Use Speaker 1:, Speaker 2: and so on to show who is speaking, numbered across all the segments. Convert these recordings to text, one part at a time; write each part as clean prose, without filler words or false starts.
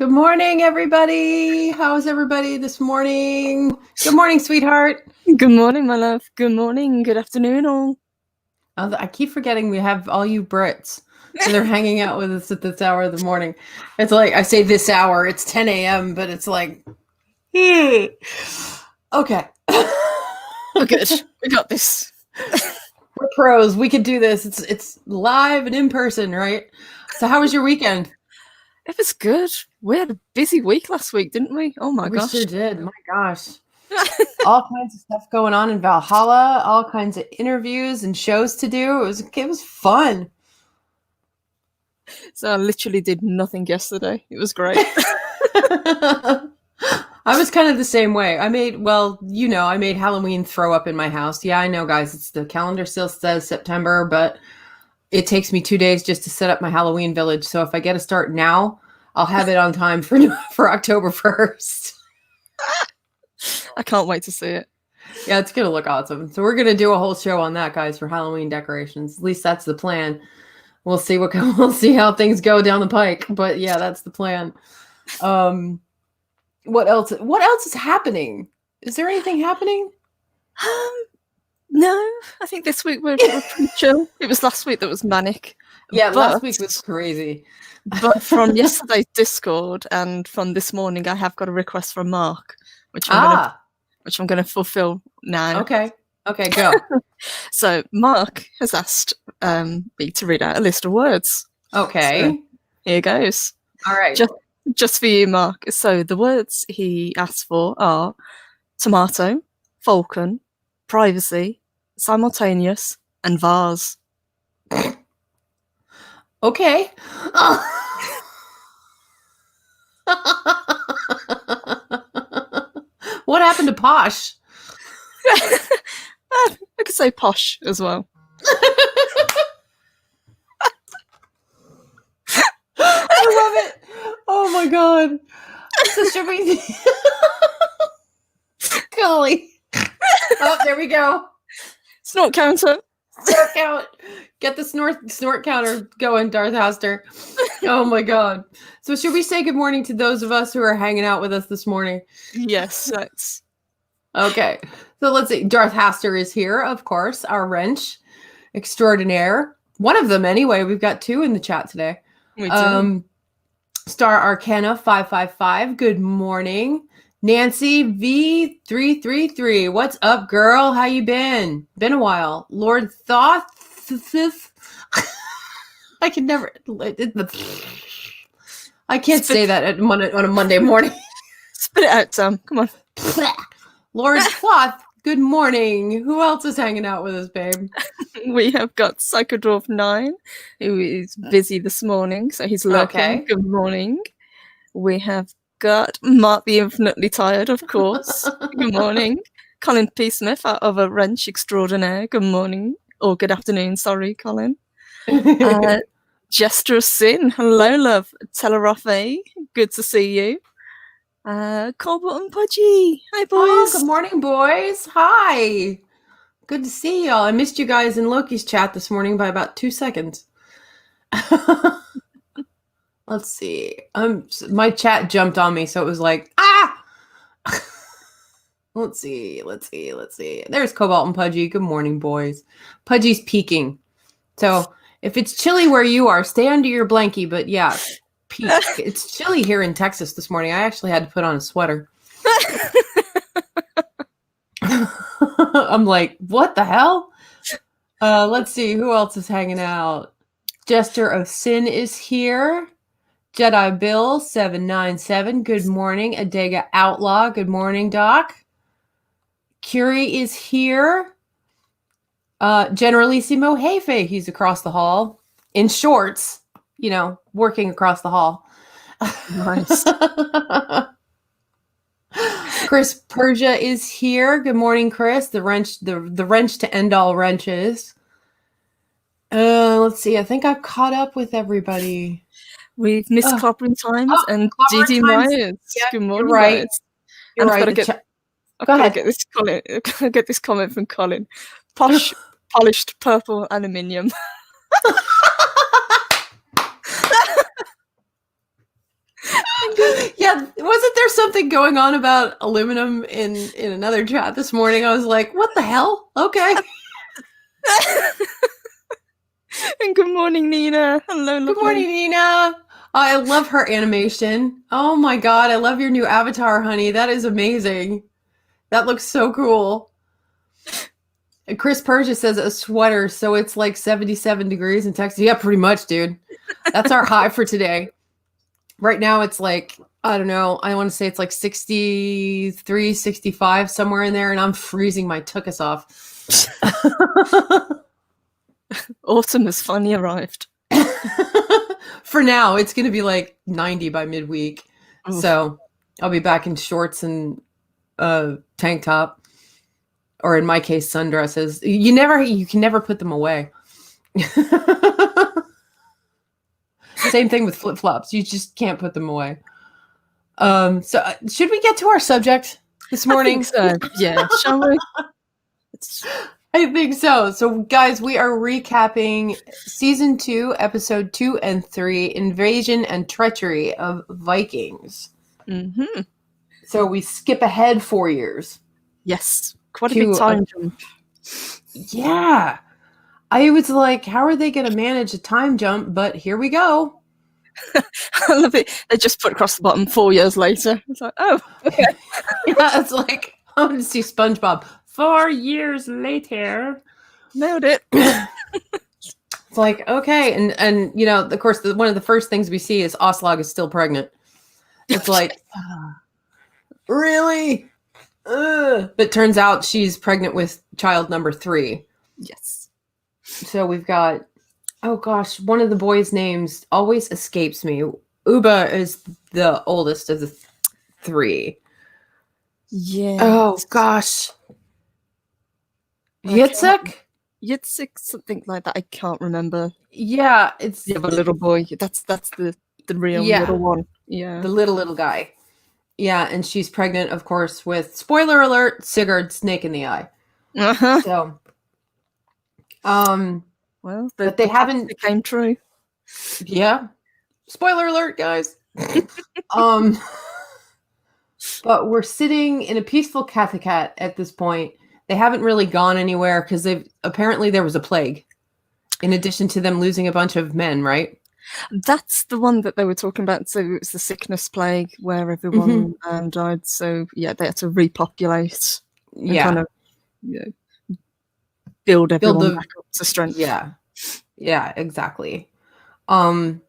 Speaker 1: Good morning, everybody. How's everybody this morning? Good morning, sweetheart.
Speaker 2: Good morning, my love. Good morning. Good afternoon, all.
Speaker 1: I keep forgetting we have all you Brits. So they're hanging out with us at this hour of the morning. It's like, I say this hour, it's 10 a.m., but it's like, okay.
Speaker 2: We're good. We got this.
Speaker 1: We're pros. We could do this. It's live and in person, right? So how was your weekend?
Speaker 2: It was good. We had a busy week last week, didn't we? Oh my
Speaker 1: We
Speaker 2: gosh.
Speaker 1: sure did. My gosh. All kinds of stuff going on in Valhalla, all kinds of interviews and shows to do. It was fun.
Speaker 2: So I literally did nothing yesterday. It was great.
Speaker 1: I was kind of the same way. I made Halloween throw up in my house. Yeah, I know, guys. It's the calendar still says September, but it takes me 2 days just to set up my Halloween village. So if I get a start now, I'll have it on time for October 1st.
Speaker 2: I can't wait to see it.
Speaker 1: Yeah, it's going to look awesome. So we're going to do a whole show on that, guys, for Halloween decorations. At least that's the plan. We'll see we'll see how things go down the pike. But yeah, that's the plan. What else is happening? Is there anything happening?
Speaker 2: No, I think this week we're pretty chill. It was last week that was manic.
Speaker 1: Yeah, last week was crazy.
Speaker 2: But from yesterday's Discord and from this morning, I have got a request from Mark, which I'm going to fulfill now.
Speaker 1: Okay, go.
Speaker 2: So Mark has asked me to read out a list of words.
Speaker 1: Okay.
Speaker 2: So here goes.
Speaker 1: All right.
Speaker 2: Just for you, Mark. So the words he asked for are tomato, falcon, privacy, simultaneous, and vase.
Speaker 1: Okay. What happened to posh?
Speaker 2: I could say posh as well.
Speaker 1: I love it. Oh my god. So should we golly. Oh, there we go.
Speaker 2: Snort counter.
Speaker 1: Snort count. Get the snort counter going, Darth Haster. Oh my god. So should we say good morning to those of us who are hanging out with us this morning?
Speaker 2: Yes, let's.
Speaker 1: Okay. So let's see. Darth Haster is here, of course, our wrench extraordinaire. One of them anyway. We've got two in the chat today.
Speaker 2: We do.
Speaker 1: Star Arcana 555. Good morning. Nancy V333. What's up, girl? How you been? Been a while. Lord Thoth. I can never. I can't say that on a Monday morning.
Speaker 2: Spit it out, Sam. Come on.
Speaker 1: Lord Thoth. Good morning. Who else is hanging out with us, babe?
Speaker 2: We have got Psychodwarf 9, who is busy this morning, so he's lurking.
Speaker 1: Okay.
Speaker 2: Good morning. We have got Mark the Infinitely Tired, of course. Good morning. Colin P. Smith, our other wrench extraordinaire. Good morning. Or good afternoon, sorry, Colin. Jester of Sin. Hello, love. Telerafe. Good to see you. Colbert and Pudgy. Hi, boys.
Speaker 1: Oh, good morning, boys. Hi. Good to see y'all. I missed you guys in Loki's chat this morning by about 2 seconds. Let's see. My chat jumped on me, so it was like, ah! Let's see. There's Cobalt and Pudgy. Good morning, boys. Pudgy's peeking. So if it's chilly where you are, stay under your blankie. But yeah, peek. It's chilly here in Texas this morning. I actually had to put on a sweater. I'm like, what the hell? Let's see. Who else is hanging out? Jester of Sin is here. Jedi Bill 797. Good morning. Adega Outlaw. Good morning, Doc. Curie is here. Generalissimo Hefe. He's across the hall in shorts, working across the hall.
Speaker 2: Nice.
Speaker 1: Chris Persia is here. Good morning, Chris. The wrench to end all wrenches. Let's see. I think I've caught up with everybody.
Speaker 2: We've missed Clobbering Times and Didi Myers.
Speaker 1: Yeah,
Speaker 2: good morning,
Speaker 1: you're right.
Speaker 2: guys.
Speaker 1: You're right.
Speaker 2: I've got to get this comment from Colin. Polished purple aluminium.
Speaker 1: Yeah, wasn't there something going on about aluminum in another chat this morning? I was like, what the hell? Okay.
Speaker 2: And good morning, Nina. Hello, lovely.
Speaker 1: Good morning, Nina. I love her animation. Oh my god, I love your new avatar, honey. That is amazing. That looks so cool. And Chris Persia says a sweater, so it's like 77 degrees in Texas. Yeah, pretty much, dude. That's our high for today. Right now it's like, I don't know, I want to say it's like 63, 65, somewhere in there, and I'm freezing my tuchus off.
Speaker 2: Autumn has finally arrived.
Speaker 1: For now, it's going to be like 90 by midweek.
Speaker 2: Oof.
Speaker 1: So I'll be back in shorts and tank top. Or in my case, sundresses. You can never put them away. Same thing with flip-flops. You just can't put them away. So should we get to our subject this morning?
Speaker 2: I think so. Yeah, shall we?
Speaker 1: I think so. So guys, we are recapping season 2, episode 2 and 3, Invasion and Treachery of Vikings.
Speaker 2: Mm-hmm.
Speaker 1: So we skip ahead 4 years.
Speaker 2: Yes. Quite a big time jump.
Speaker 1: Yeah. I was like, how are they going to manage a time jump? But here we go.
Speaker 2: I love it. They just put across the bottom 4 years later. It's like, oh, okay.
Speaker 1: Yeah, it's like, I want to see SpongeBob. 4 years later.
Speaker 2: Nailed it.
Speaker 1: It's like, okay. And you know, of course, one of the first things we see is Oslog is still pregnant. It's like, really? But turns out she's pregnant with child number 3.
Speaker 2: Yes.
Speaker 1: So we've got, oh gosh, one of the boys' names always escapes me. Uba is the oldest of the 3.
Speaker 2: Yeah.
Speaker 1: Oh gosh. Yitzhak?
Speaker 2: Yitzhak, something like that. I can't remember.
Speaker 1: Yeah, it's
Speaker 2: the other little boy. That's the real little one. Yeah.
Speaker 1: The little guy. Yeah, and she's pregnant, of course, with, spoiler alert, Sigurd, snake in the eye.
Speaker 2: Uh-huh.
Speaker 1: So,
Speaker 2: well,
Speaker 1: but they haven't
Speaker 2: became true.
Speaker 1: Yeah. Spoiler alert, guys. But we're sitting in a peaceful Kathikat at this point. They haven't really gone anywhere because apparently there was a plague. In addition to them losing a bunch of men, right?
Speaker 2: That's the one that they were talking about. So it was the sickness plague where everyone died. So yeah, they had to repopulate. And kind of, build everyone back up to strength.
Speaker 1: Yeah, exactly. And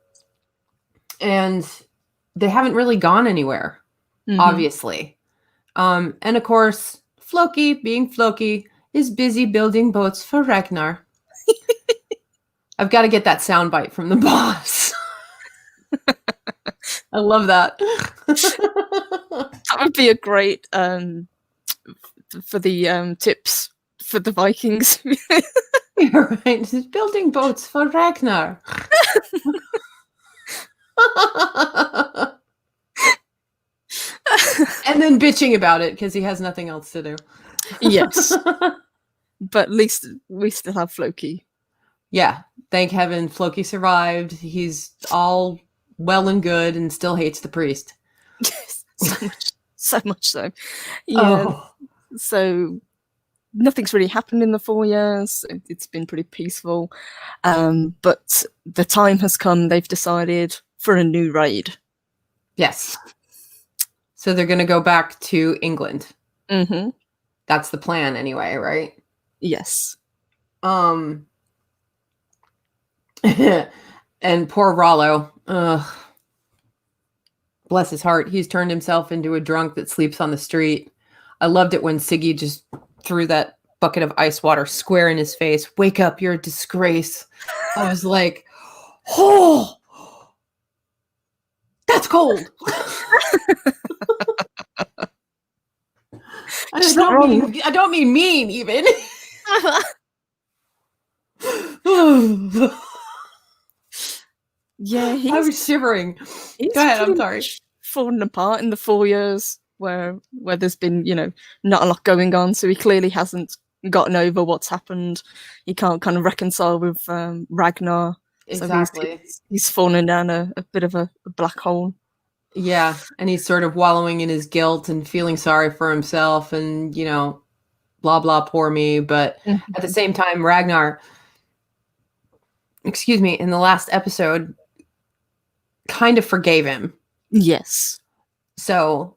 Speaker 1: they haven't really gone anywhere, obviously. And of course, Floki, being Floki, is busy building boats for Ragnar. I've got to get that soundbite from the boss. I love that.
Speaker 2: That would be a great for the tips for the Vikings.
Speaker 1: You're right. He's building boats for Ragnar. And then bitching about it because he has nothing else to do.
Speaker 2: Yes. But at least we still have Floki.
Speaker 1: Yeah. Thank heaven Floki survived. He's all well and good and still hates the priest.
Speaker 2: Yes. So much so. Yeah. Oh. So nothing's really happened in the 4 years. It's been pretty peaceful. But the time has come. They've decided for a new raid.
Speaker 1: Yes. So they're going to go back to England.
Speaker 2: Mm-hmm.
Speaker 1: That's the plan anyway, right?
Speaker 2: Yes.
Speaker 1: And poor Rollo. Bless his heart. He's turned himself into a drunk that sleeps on the street. I loved it when Siggy just threw that bucket of ice water square in his face. Wake up, you're a disgrace. I was like, oh, that's cold. I don't mean mean even.
Speaker 2: Yeah,
Speaker 1: I was shivering. Go ahead, I'm sorry.
Speaker 2: Fallen apart in the 4 years where there's been, not a lot going on, so he clearly hasn't gotten over what's happened. He can't kind of reconcile with Ragnar.
Speaker 1: Exactly.
Speaker 2: So he's fallen down a bit of a black hole.
Speaker 1: Yeah, and he's sort of wallowing in his guilt and feeling sorry for himself and, blah, blah, poor me. But at the
Speaker 2: Mhm.
Speaker 1: same time, Ragnar, excuse me, in the last episode, kind of forgave him.
Speaker 2: Yes.
Speaker 1: So,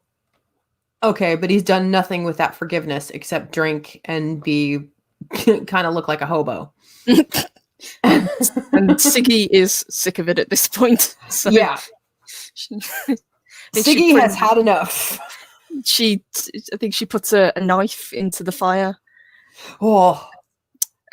Speaker 1: okay, but he's done nothing with that forgiveness except drink and be kind of look like a hobo.
Speaker 2: And Siggy is sick of it at this point. So
Speaker 1: Yeah.
Speaker 2: she,
Speaker 1: Siggy has had enough.
Speaker 2: I think she puts a knife into the fire.
Speaker 1: Oh,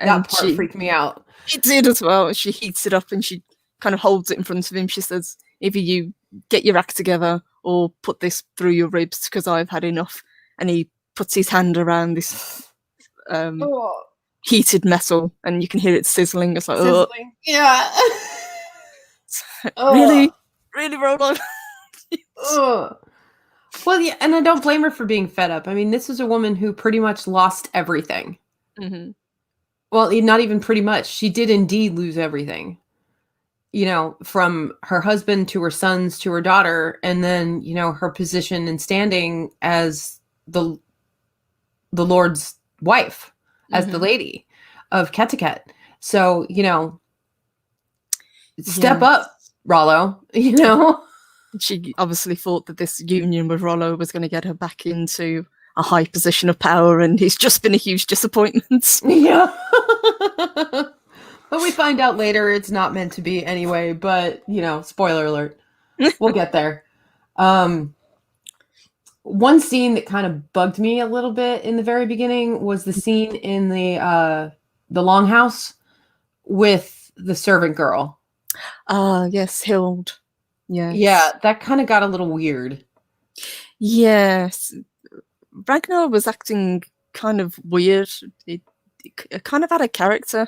Speaker 2: And
Speaker 1: that part freaked me out.
Speaker 2: It did as well. She heats it up and she kind of holds it in front of him. She says, either you get your act together or put this through your ribs because I've had enough. And he puts his hand around this heated metal and you can hear it sizzling. It's like,
Speaker 1: sizzling. Yeah.
Speaker 2: Really? Really, Roland?
Speaker 1: Well, yeah, and I don't blame her for being fed up. I mean, this is a woman who pretty much lost everything.
Speaker 2: Mm-hmm.
Speaker 1: Well, not even pretty much. She did indeed lose everything. From her husband to her sons to her daughter, and then, her position and standing as the Lord's wife, as the lady of Kettiket. So, step up, Rollo,
Speaker 2: She obviously thought that this union with Rollo was going to get her back into a high position of power, and he's just been a huge disappointment.
Speaker 1: Yeah. But we find out later it's not meant to be anyway, but, spoiler alert. We'll get there. One scene that kind of bugged me a little bit in the very beginning was the scene in the longhouse with the servant girl.
Speaker 2: Yes, Hild. Yes.
Speaker 1: Yeah, that kind of got a little weird.
Speaker 2: Yes. Ragnar was acting kind of weird. It kind of had a character.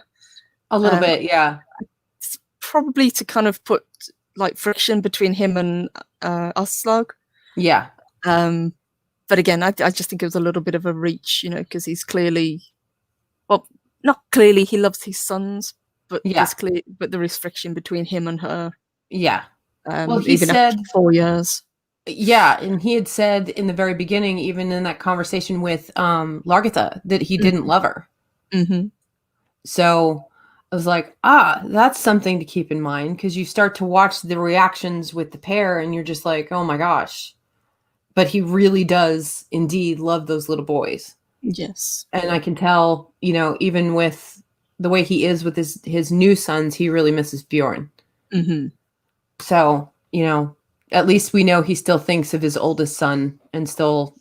Speaker 1: A little bit, yeah.
Speaker 2: It's probably to kind of put like friction between him and Aslog.
Speaker 1: Yeah.
Speaker 2: But again, I just think it was a little bit of a reach, because he's clearly, well, not clearly he loves his sons, but
Speaker 1: yeah.
Speaker 2: there is friction between him and her.
Speaker 1: Yeah.
Speaker 2: Well, he even said after 4 years.
Speaker 1: Yeah, and he had said in the very beginning, even in that conversation with Largatha, that he didn't love her.
Speaker 2: Mm-hmm.
Speaker 1: So I was like, that's something to keep in mind, because you start to watch the reactions with the pair and you're just like, oh my gosh. But he really does indeed love those little boys.
Speaker 2: Yes.
Speaker 1: And I can tell, even with the way he is with his new sons, he really misses Bjorn.
Speaker 2: Mm-hmm.
Speaker 1: So, at least we know he still thinks of his oldest son and still,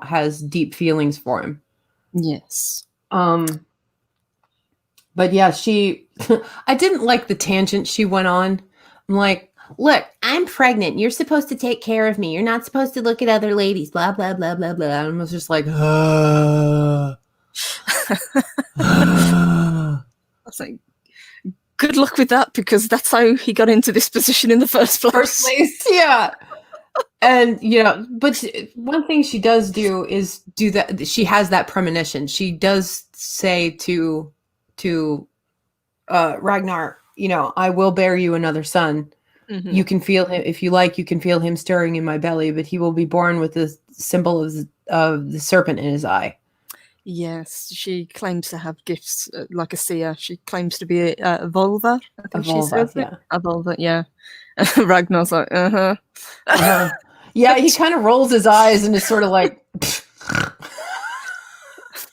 Speaker 1: has deep feelings for him.
Speaker 2: Yes.
Speaker 1: But yeah, I didn't like the tangent she went on. I'm like, look, I'm pregnant. You're supposed to take care of me. You're not supposed to look at other ladies, blah, blah, blah, blah, blah. And I was just like, I
Speaker 2: was like, good luck with that, because that's how he got into this position in the first place.
Speaker 1: Yeah. And, but one thing she does do is do that. She has that premonition. She does say to Ragnar, I will bear you another son. Mm-hmm. You can feel him, if you like, you can feel him stirring in my belly, but he will be born with the symbol of the serpent in his eye.
Speaker 2: Yes, she claims to have gifts like a seer. She claims to be a vulva. I think she says it. A vulva, yeah. Ragnar's like,
Speaker 1: Yeah, he kind of rolls his eyes and is sort of like,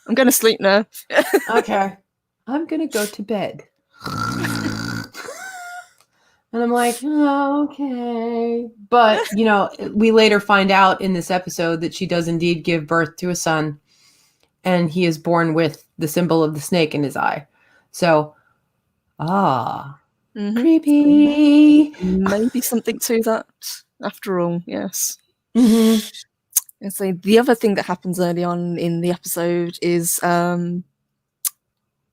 Speaker 2: I'm going to sleep now.
Speaker 1: Okay. I'm going to go to bed. And I'm like, okay. But, we later find out in this episode that she does indeed give birth to a son. And he is born with the symbol of the snake in his eye. So, creepy.
Speaker 2: Maybe something to that after all, yes.
Speaker 1: Mm-hmm.
Speaker 2: And so the other thing that happens early on in the episode is the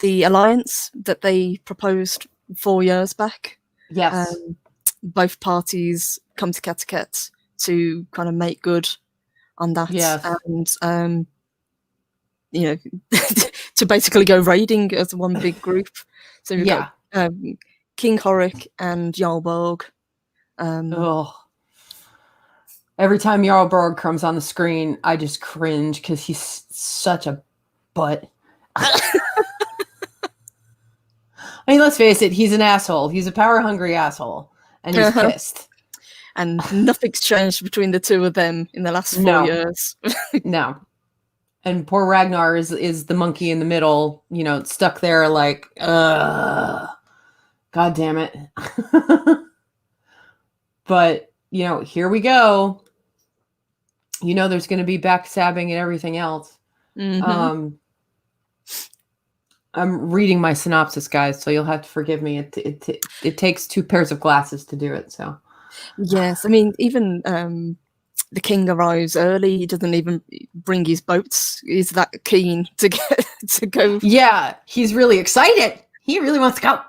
Speaker 2: alliance that they proposed 4 years back.
Speaker 1: Yes.
Speaker 2: Both parties come to Kettiket to kind of make good on that.
Speaker 1: Yes.
Speaker 2: And, to basically go raiding as one big group. So we've got King Horik and Jarlborg.
Speaker 1: Every time Jarl Borg comes on the screen, I just cringe because he's such a butt. I mean, let's face it, he's an asshole. He's a power-hungry asshole, and he's pissed.
Speaker 2: And nothing's changed between the two of them in the last 4 years.
Speaker 1: No. And poor Ragnar is the monkey in the middle, stuck there like, God damn it. But, here we go. There's going to be backstabbing and everything else.
Speaker 2: Mm-hmm.
Speaker 1: I'm reading my synopsis, guys, so you'll have to forgive me. It takes 2 pairs of glasses to do it, so.
Speaker 2: Yes, I mean, even the king arrives early. He doesn't even bring his boats. He's that keen to go.
Speaker 1: Yeah, he's really excited. He really wants to go.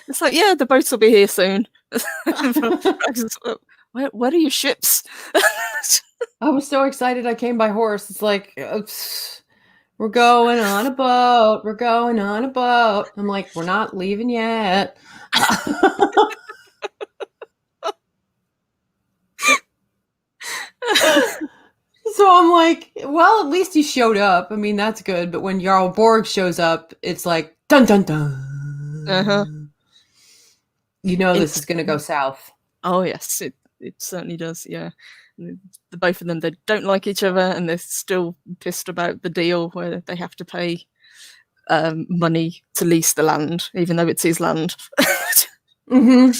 Speaker 2: It's like, yeah, the boats will be here soon. Where are your ships?
Speaker 1: I was so excited I came by horse. It's like, we're going on a boat. We're going on a boat. I'm like, we're not leaving yet. So I'm like, well, at least he showed up. I mean, that's good. But when Jarl Borg shows up, it's like, dun, dun, dun.
Speaker 2: Uh-huh.
Speaker 1: This is going to go south.
Speaker 2: Oh, yes, it certainly does, yeah. The both of them, they don't like each other, and they're still pissed about the deal where they have to pay money to lease the land, even though it's his land.
Speaker 1: Mm-hmm.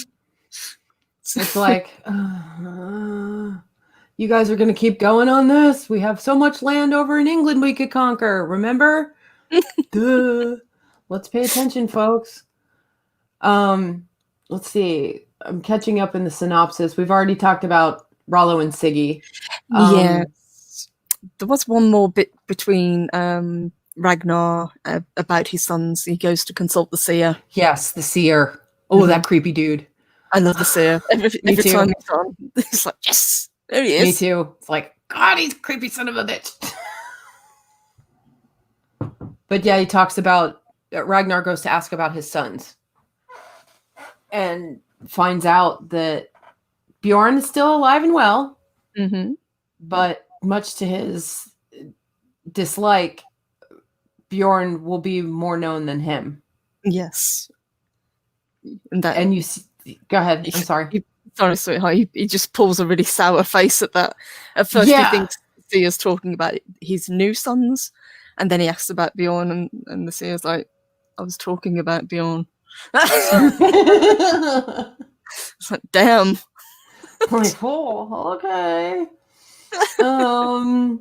Speaker 1: It's like, you guys are going to keep going on this? We have so much land over in England we could conquer, remember? Duh. Let's pay attention, folks. Let's see. I'm catching up in the synopsis. We've already talked about Rollo and Siggy.
Speaker 2: Yes. There was one more bit between Ragnar about his sons. He goes to consult the seer.
Speaker 1: Yes, the seer. Oh, that creepy dude.
Speaker 2: I love the seer. Every time he's on, it's like, yes, there he is.
Speaker 1: Me too. It's like, God, he's a creepy son of a bitch. But yeah, he talks about, Ragnar goes to ask about his sons. And finds out that Bjorn is still alive and well.
Speaker 2: Mm-hmm.
Speaker 1: But much to his dislike, Bjorn will be more known than him.
Speaker 2: Yes.
Speaker 1: And you see, go ahead. I'm sorry.
Speaker 2: Sorry, sweetheart. He just pulls a really sour face at that. At first, he thinks the seer's talking about his new sons, and then he asks about Bjorn, and the seer's like, I was talking about Bjorn. It's like, damn.
Speaker 1: Like, oh, okay. I'm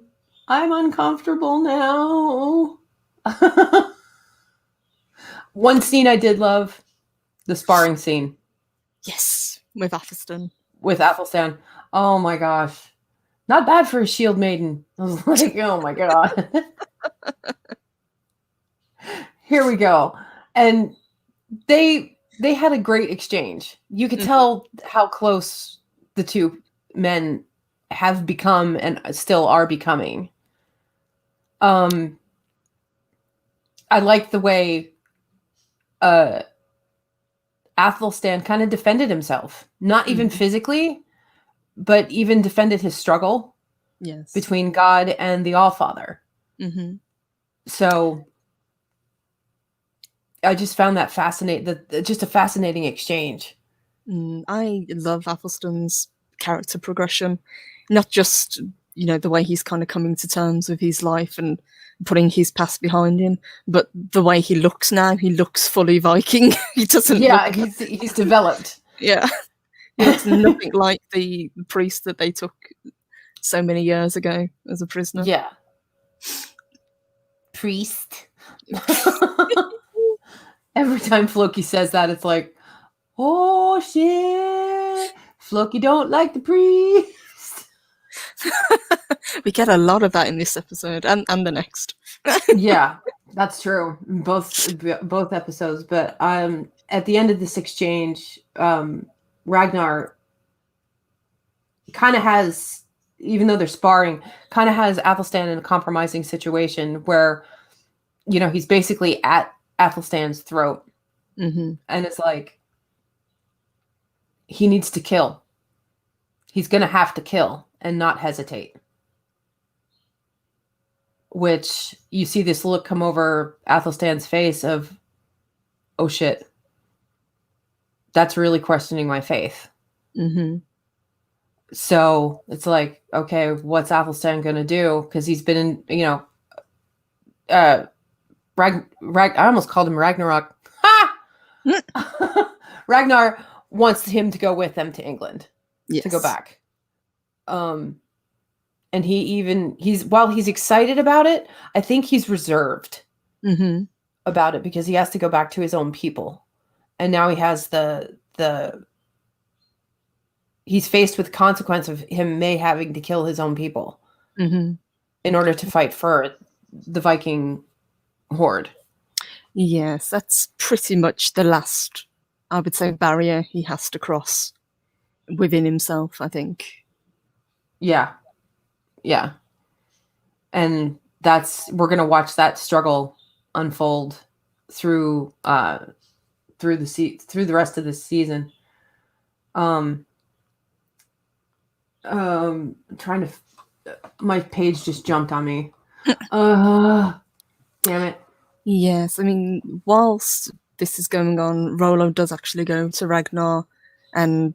Speaker 1: uncomfortable now. One scene I did love, the sparring scene.
Speaker 2: Yes, with Athelstan.
Speaker 1: Oh my gosh. Not bad for a shield maiden. I was like, oh my god. Here we go. And they had a great exchange. You could tell how close the two men have become and still are becoming. I like the way Athelstan kind of defended himself. Not even physically, but even defended his struggle between God and the Allfather.
Speaker 2: Mm-hmm.
Speaker 1: So I just found that fascinating. Just a fascinating exchange.
Speaker 2: I love Athelstan's character progression, not just the way he's kind of coming to terms with his life and putting his past behind him, but the way he looks now. He looks fully Viking. He doesn't.
Speaker 1: Yeah, he's developed.
Speaker 2: Yeah, he looks nothing like the priest that they took so many years ago as a prisoner.
Speaker 1: Yeah, priest. Every time Floki says that, it's like, oh shit, Floki don't like the priest.
Speaker 2: We get a lot of that in this episode and the next.
Speaker 1: Yeah, that's true. Both episodes. But at the end of this exchange, Ragnar kind of has, even though they're sparring, kind of has Athelstan in a compromising situation where, he's basically at Athelstan's throat.
Speaker 2: Mm-hmm.
Speaker 1: And it's like, he needs to kill. He's going to have to kill. and not hesitate. Which you see this look come over Athelstan's face of, oh shit, that's really questioning my faith.
Speaker 2: Mm-hmm.
Speaker 1: So it's like, okay, what's Athelstan going to do? Because he's been in, I almost called him Ragnarok. Ha! Ragnar wants him to go with them to England, to go back. And while he's excited about it, I think he's reserved about it because he has to go back to his own people. And now he has he's faced with the consequence of him having to kill his own people in order to fight for the Viking horde.
Speaker 2: Yes, that's pretty much the last, I would say, barrier he has to cross within himself, I think.
Speaker 1: Yeah. Yeah. And we're going to watch that struggle unfold through the rest of this season. My page just jumped on me. Damn it.
Speaker 2: Yes, I mean, whilst this is going on, Rollo does actually go to Ragnar and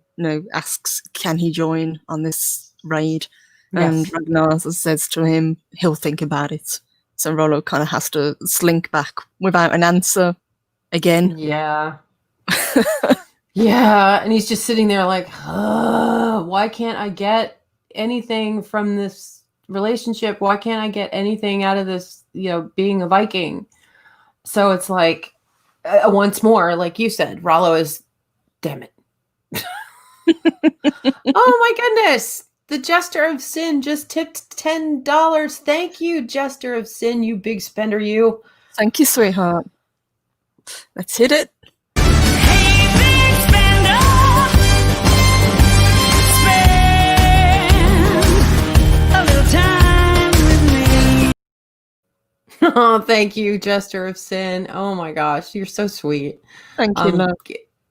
Speaker 2: asks, can he join on this raid? Yes. And Ragnar says to him, he'll think about it. So Rollo kind of has to slink back without an answer again.
Speaker 1: Yeah. Yeah, and he's just sitting there like, why can't I get anything from this relationship? Why can't I get anything out of this, being a Viking? So it's like, once more, like you said, Rollo is, damn it. Oh my goodness. The Jester of Sin just tipped $10. Thank you, Jester of Sin, you big spender, you.
Speaker 2: Thank you, sweetheart. Let's hit it.
Speaker 3: Hey, big spender, spend a little time with me.
Speaker 1: Oh, thank you, Jester of Sin. Oh my gosh, you're so sweet.
Speaker 2: Thank you, love.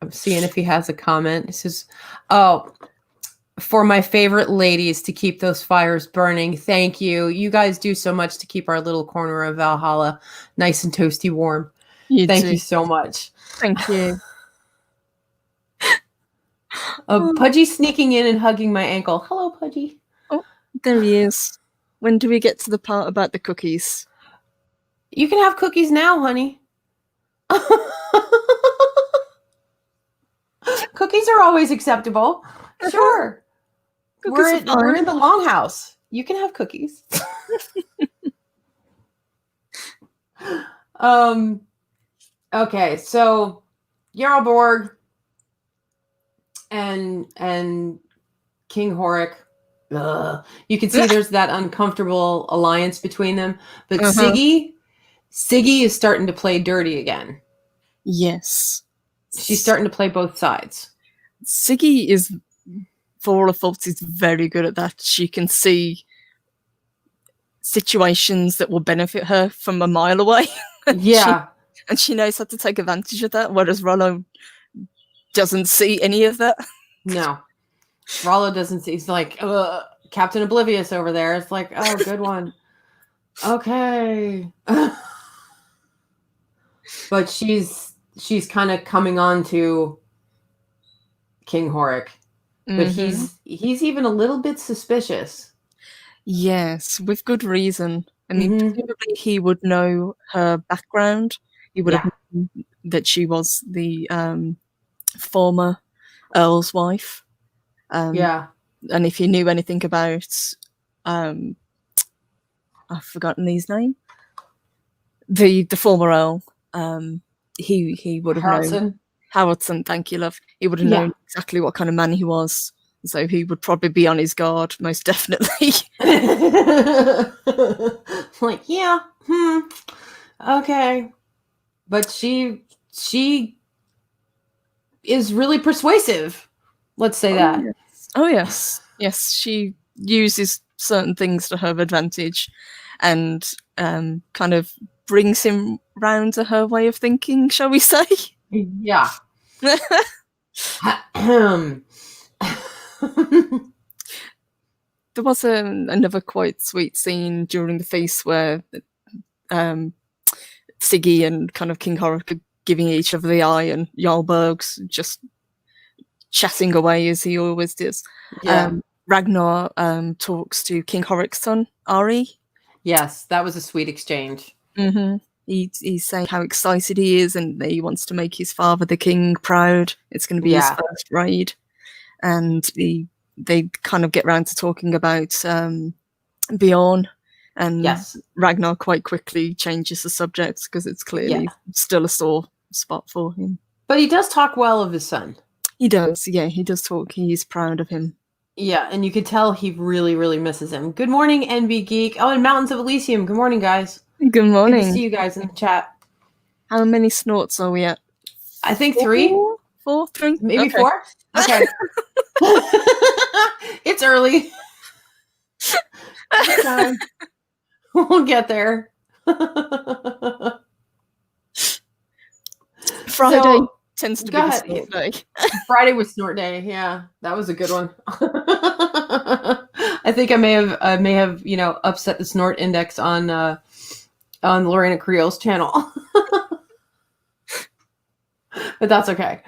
Speaker 1: I'm seeing if he has a comment. This is, for my favorite ladies to keep those fires burning. Thank you. You guys do so much to keep our little corner of Valhalla nice and toasty warm. Thank you so much.
Speaker 2: Thank you.
Speaker 1: Pudgy sneaking in and hugging my ankle. Hello, Pudgy.
Speaker 2: Oh, there he is. When do we get to the part about the cookies?
Speaker 1: You can have cookies now, honey. Cookies are always acceptable. Sure. We're in the longhouse. You can have cookies. Okay, so Jarlborg and King Horik. You can see there's that uncomfortable alliance between them. But Siggy is starting to play dirty again.
Speaker 2: Yes.
Speaker 1: She's starting to play both sides.
Speaker 2: Siggy is, for all her faults, is very good at that. She can see situations that will benefit her from a mile away.
Speaker 1: Yeah.
Speaker 2: And she knows how to take advantage of that, whereas Rollo doesn't see any of that.
Speaker 1: No. Rollo doesn't see. He's like, Captain Oblivious over there. It's like, oh, good one. Okay. But she's kind of coming on to King Horik. But he's even a little bit suspicious.
Speaker 2: Yes, with good reason. I mean, presumably he would know her background. He would have known that she was the former Earl's wife. And if he knew anything about, I've forgotten his name, the former Earl, he would have known. Haraldson, thank you, love. He would have known exactly what kind of man he was. So he would probably be on his guard, most definitely.
Speaker 1: Like, okay. But she is really persuasive. Let's say that.
Speaker 2: Yes. Oh, yes. Yes, she uses certain things to her advantage and kind of brings him round to her way of thinking, shall we say?
Speaker 1: Yeah.
Speaker 2: There was another quite sweet scene during the feast where Siggy and kind of King Horik are giving each other the eye, and Jarlberg's just chatting away as he always does.
Speaker 1: Yeah.
Speaker 2: Ragnar talks to King Horik's son, Ari.
Speaker 1: Yes, that was a sweet exchange.
Speaker 2: Mm-hmm. He's saying how excited he is and that he wants to make his father, the king, proud. It's going to be his first raid. And they kind of get round to talking about Bjorn. And Ragnar quite quickly changes the subject because it's clearly still a sore spot for him.
Speaker 1: But he does talk well of his son.
Speaker 2: He does, yeah. He does talk. He's proud of him.
Speaker 1: Yeah, and you could tell he really, really misses him. Good morning, NB Geek. Oh, and Mountains of Elysium. Good morning, guys.
Speaker 2: Good morning.
Speaker 1: Good to see you guys in the chat.
Speaker 2: How many snorts are we at?
Speaker 1: I think 3.
Speaker 2: 4? 3?
Speaker 1: Maybe 4? Okay. It's early. It's time. We'll get there.
Speaker 2: Friday tends to be the snort day.
Speaker 1: Friday was snort day. Yeah, that was a good one. I think I may have upset the snort index on Lorena Creel's channel, but that's okay.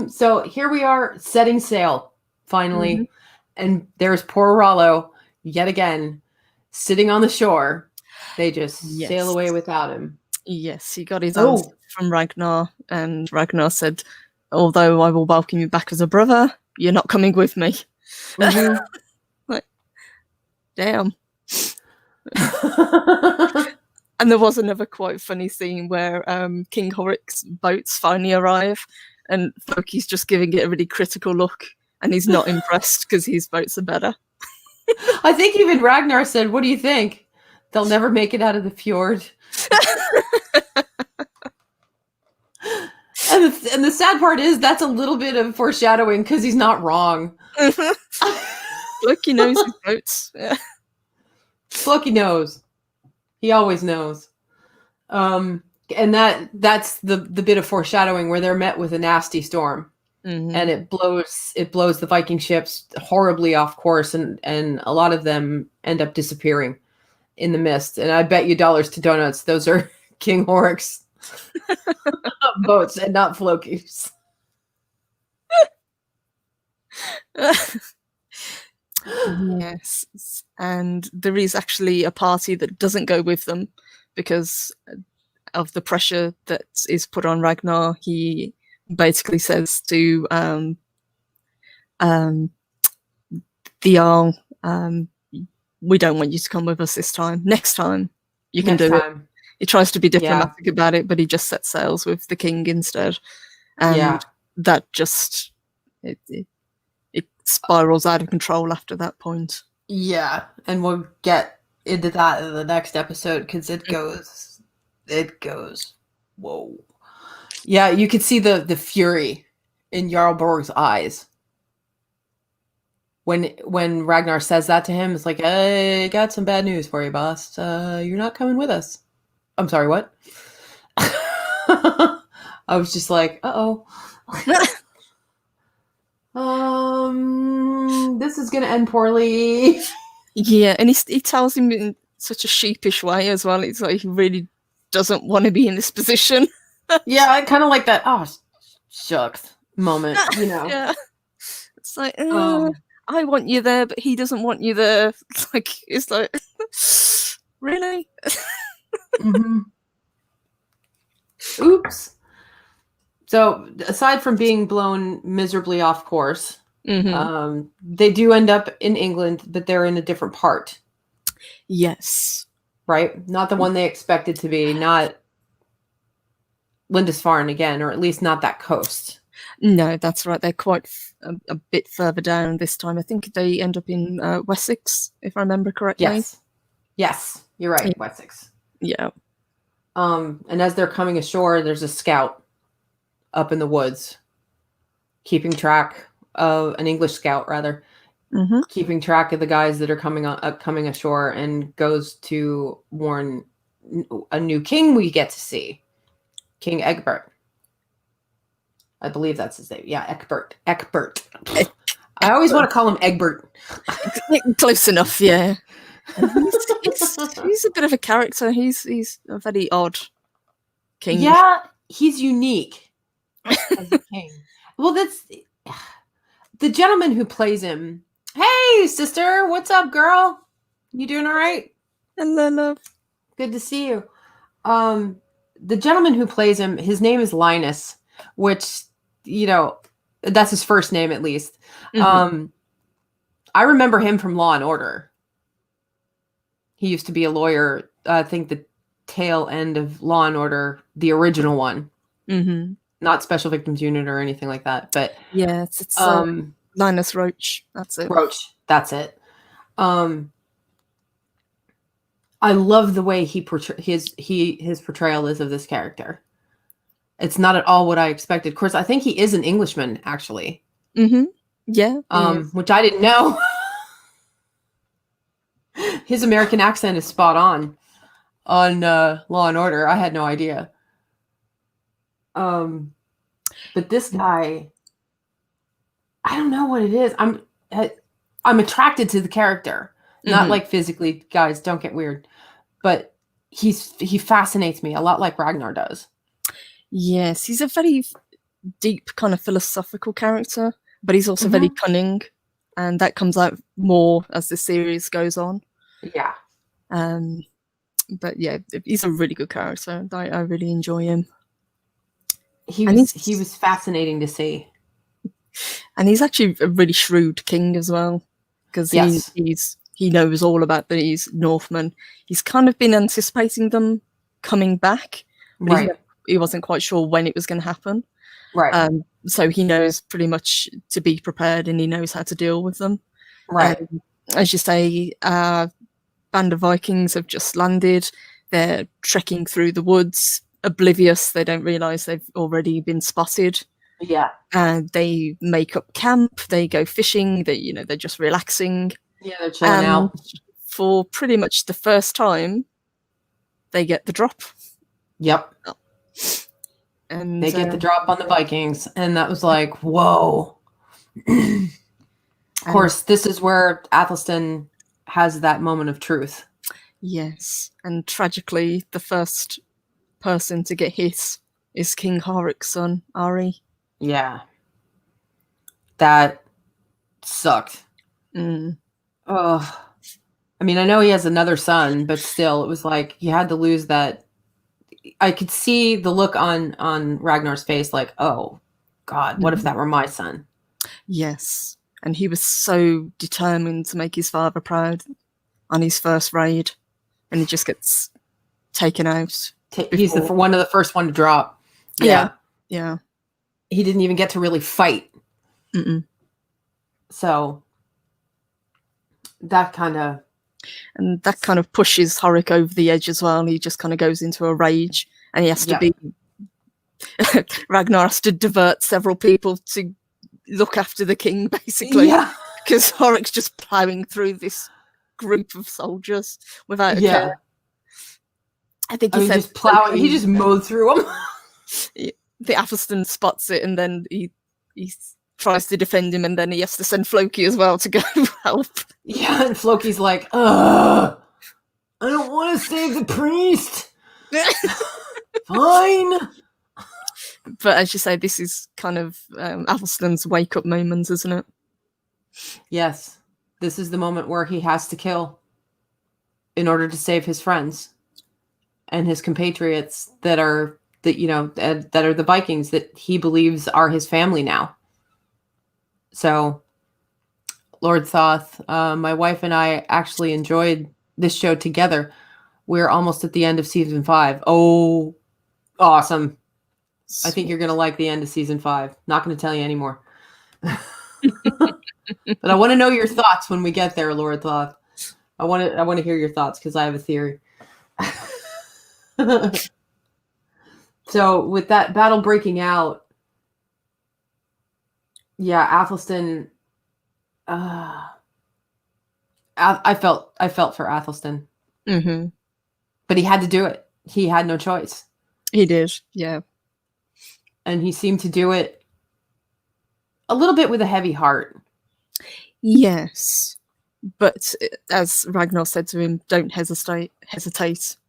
Speaker 1: So here we are, setting sail finally, and there's poor Rollo yet again, sitting on the shore. They just sail away without him.
Speaker 2: Yes, he got his answer from Ragnar, and Ragnar said, "Although I will welcome you back as a brother, you're not coming with me." Like, damn. And there was another quite funny scene where King Horik's boats finally arrive, and Loki's just giving it a really critical look, and he's not impressed because his boats are better.
Speaker 1: I think even Ragnar said, "What do you think? They'll never make it out of the fjord." And the sad part is that's a little bit of foreshadowing because he's not wrong.
Speaker 2: Loki knows his boats. Yeah.
Speaker 1: Loki knows. He always knows. And that's the bit of foreshadowing where they're met with a nasty storm. And it blows the Viking ships horribly off course, and a lot of them end up disappearing in the mist. And I bet you dollars to donuts those are King Horik's boats and not Floki's.
Speaker 2: Yes, and there is actually a party that doesn't go with them because of the pressure that is put on Ragnar. He basically says to the Jarl, "We don't want you to come with us this time. Next time, you can do it." He tries to be diplomatic about it, but he just sets sails with the king instead, and that just it spirals out of control after that point.
Speaker 1: Yeah, and we'll get into that in the next episode because it goes. Whoa. Yeah, you could see the fury in Jarlborg's eyes when Ragnar says that to him. It's like, "I got some bad news for you, boss. You're not coming with us." I'm sorry, what? I was just like, uh-oh. This is gonna end poorly.
Speaker 2: Yeah, and he tells him in such a sheepish way as well. It's like he really doesn't want to be in this position.
Speaker 1: Yeah, I kind of like that. Oh, shucks moment, you know.
Speaker 2: Yeah, it's like I want you there, but he doesn't want you there. It's like really.
Speaker 1: Oops. So aside from being blown miserably off course, they do end up in England, but they're in a different part.
Speaker 2: Yes.
Speaker 1: Right? Not the one they expected to be, not Lindisfarne again, or at least not that coast.
Speaker 2: No, that's right. They're quite a bit further down this time. I think they end up in Wessex, if I remember correctly.
Speaker 1: Yes, you're right, Wessex.
Speaker 2: Yeah.
Speaker 1: And as they're coming ashore, there's a scout up in the woods, keeping track of an English scout, rather, keeping track of the guys that are coming ashore, and goes to warn a new king we get to see, King Egbert. I believe that's his name. Yeah, Egbert. I always want to call him Egbert.
Speaker 2: Close enough, yeah. And he's a bit of a character. He's a very odd king.
Speaker 1: Yeah, he's unique as a king. Well, that's the gentleman who plays him. Hey, sister, what's up, girl? You doing all right?
Speaker 2: Hello, love.
Speaker 1: Good to see you. The gentleman who plays him, his name is Linus, which, that's his first name at least.
Speaker 2: Mhm.
Speaker 1: I remember him from Law and Order. He used to be a lawyer. I think the tail end of Law and Order, the original one, not Special Victims Unit or anything like that. But
Speaker 2: yeah, it's Linus Roach. That's it.
Speaker 1: Roach. That's it. I love the way his portrayal is of this character. It's not at all what I expected. Of course, I think he is an Englishman, actually.
Speaker 2: Mm-hmm. Yeah.
Speaker 1: Which I didn't know. His American accent is spot on Law and Order. I had no idea. But this guy, I don't know what it is. I'm attracted to the character, not like physically. Guys, don't get weird. But he fascinates me a lot, like Ragnar does. Yes,
Speaker 2: he's a very deep kind of philosophical character, but he's also very cunning, and that comes out more as the series goes on.
Speaker 1: Yeah.
Speaker 2: But yeah, he's a really good character. I really enjoy him.
Speaker 1: He was fascinating to see.
Speaker 2: And he's actually a really shrewd king as well, because he knows all about these Northmen. He's kind of been anticipating them coming back, but he wasn't quite sure when it was going to happen.
Speaker 1: Right.
Speaker 2: So he knows pretty much to be prepared, and he knows how to deal with them.
Speaker 1: Right.
Speaker 2: As you say, band of Vikings have just landed. They're trekking through the woods, oblivious. They don't realize they've already been spotted.
Speaker 1: Yeah.
Speaker 2: And they make up camp. They go fishing. They're just relaxing.
Speaker 1: Yeah, they're chilling out.
Speaker 2: For pretty much the first time, they get the drop.
Speaker 1: Yep. And they get the drop on the Vikings, and that was like, whoa. Of course, this is where Athelstan has that moment of truth.
Speaker 2: Yes, and tragically, the first person to get hit is King Horik's son, Ari.
Speaker 1: Yeah. That sucked. Oh, I mean, I know he has another son, but still, it was like you had to lose that. I could see the look on Ragnar's face, like, oh, God, what if that were my son?
Speaker 2: Yes, and he was so determined to make his father proud on his first raid, and he just gets taken out.
Speaker 1: He's one of the first one to drop.
Speaker 2: Yeah.
Speaker 1: He didn't even get to really fight. So that kind of
Speaker 2: pushes Horik over the edge as well. He just kind of goes into a rage, and he has to be Ragnar has to divert several people to look after the king, basically, because Horik's just plowing through this group of soldiers without a care. I think he
Speaker 1: just plowing. He just mowed through them.
Speaker 2: The Athelstan spots it, and then he tries to defend him, and then he has to send Floki as well to go help.
Speaker 1: Yeah, and Floki's like, I don't want to save the priest. Fine.
Speaker 2: But as you say, this is kind of Athelstan's wake-up moment, isn't it?
Speaker 1: Yes. This is the moment where he has to kill in order to save his friends and his compatriots that are the Vikings that he believes are his family now. So, Lord Thoth, my wife and I actually enjoyed this show together. We're almost at the end of season 5. Oh, awesome. I think you're going to like the end of season 5. Not going to tell you anymore. But I want to know your thoughts when we get there, Lord Thoth. I want to hear your thoughts because I have a theory. So with that battle breaking out, Athelstan. I felt for Athelstan, but he had to do it. He had no choice.
Speaker 2: He did, yeah,
Speaker 1: and he seemed to do it a little bit with a heavy heart.
Speaker 2: Yes, but as Ragnar said to him, "Don't hesitate,"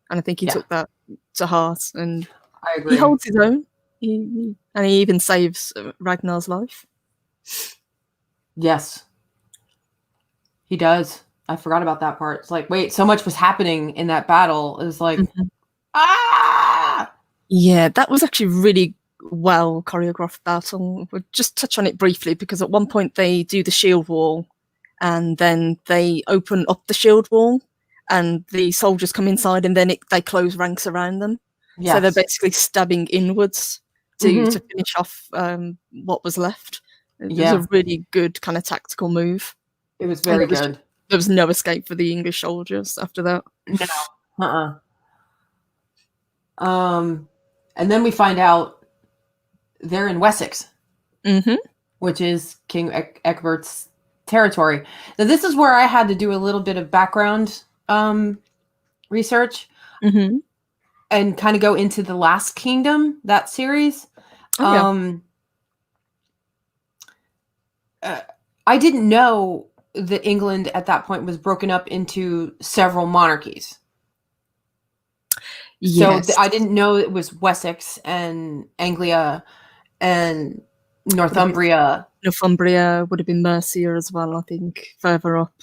Speaker 2: and I think he
Speaker 1: Yeah.
Speaker 2: took that to heart, and
Speaker 1: I
Speaker 2: he
Speaker 1: agree.
Speaker 2: holds his own. And he even saves Ragnar's life.
Speaker 1: Yes, he does. I forgot about that part. It's like, wait, so much was happening in that battle. It was like, ah!
Speaker 2: Yeah, that was actually really well choreographed battle. We'll just touch on it briefly because at one point they do the shield wall, and then they open up the shield wall, and the soldiers come inside, and then they close ranks around them. So they're
Speaker 1: Yes.
Speaker 2: basically stabbing inwards to finish off what was left. It was
Speaker 1: Yeah.
Speaker 2: a really good kind of tactical move.
Speaker 1: It was very
Speaker 2: And
Speaker 1: good.
Speaker 2: there was no escape for the English soldiers after that.
Speaker 1: No. And then we find out they're in Wessex, which is King Egbert's territory. Now, this is where I had to do a little bit of background research and kind of go into the Last Kingdom, that series. I didn't know that England at that point was broken up into several monarchies.
Speaker 2: Yes.
Speaker 1: So I didn't know it was Wessex and Anglia and Northumbria.
Speaker 2: Northumbria would have been Mercia as well, I think, further up.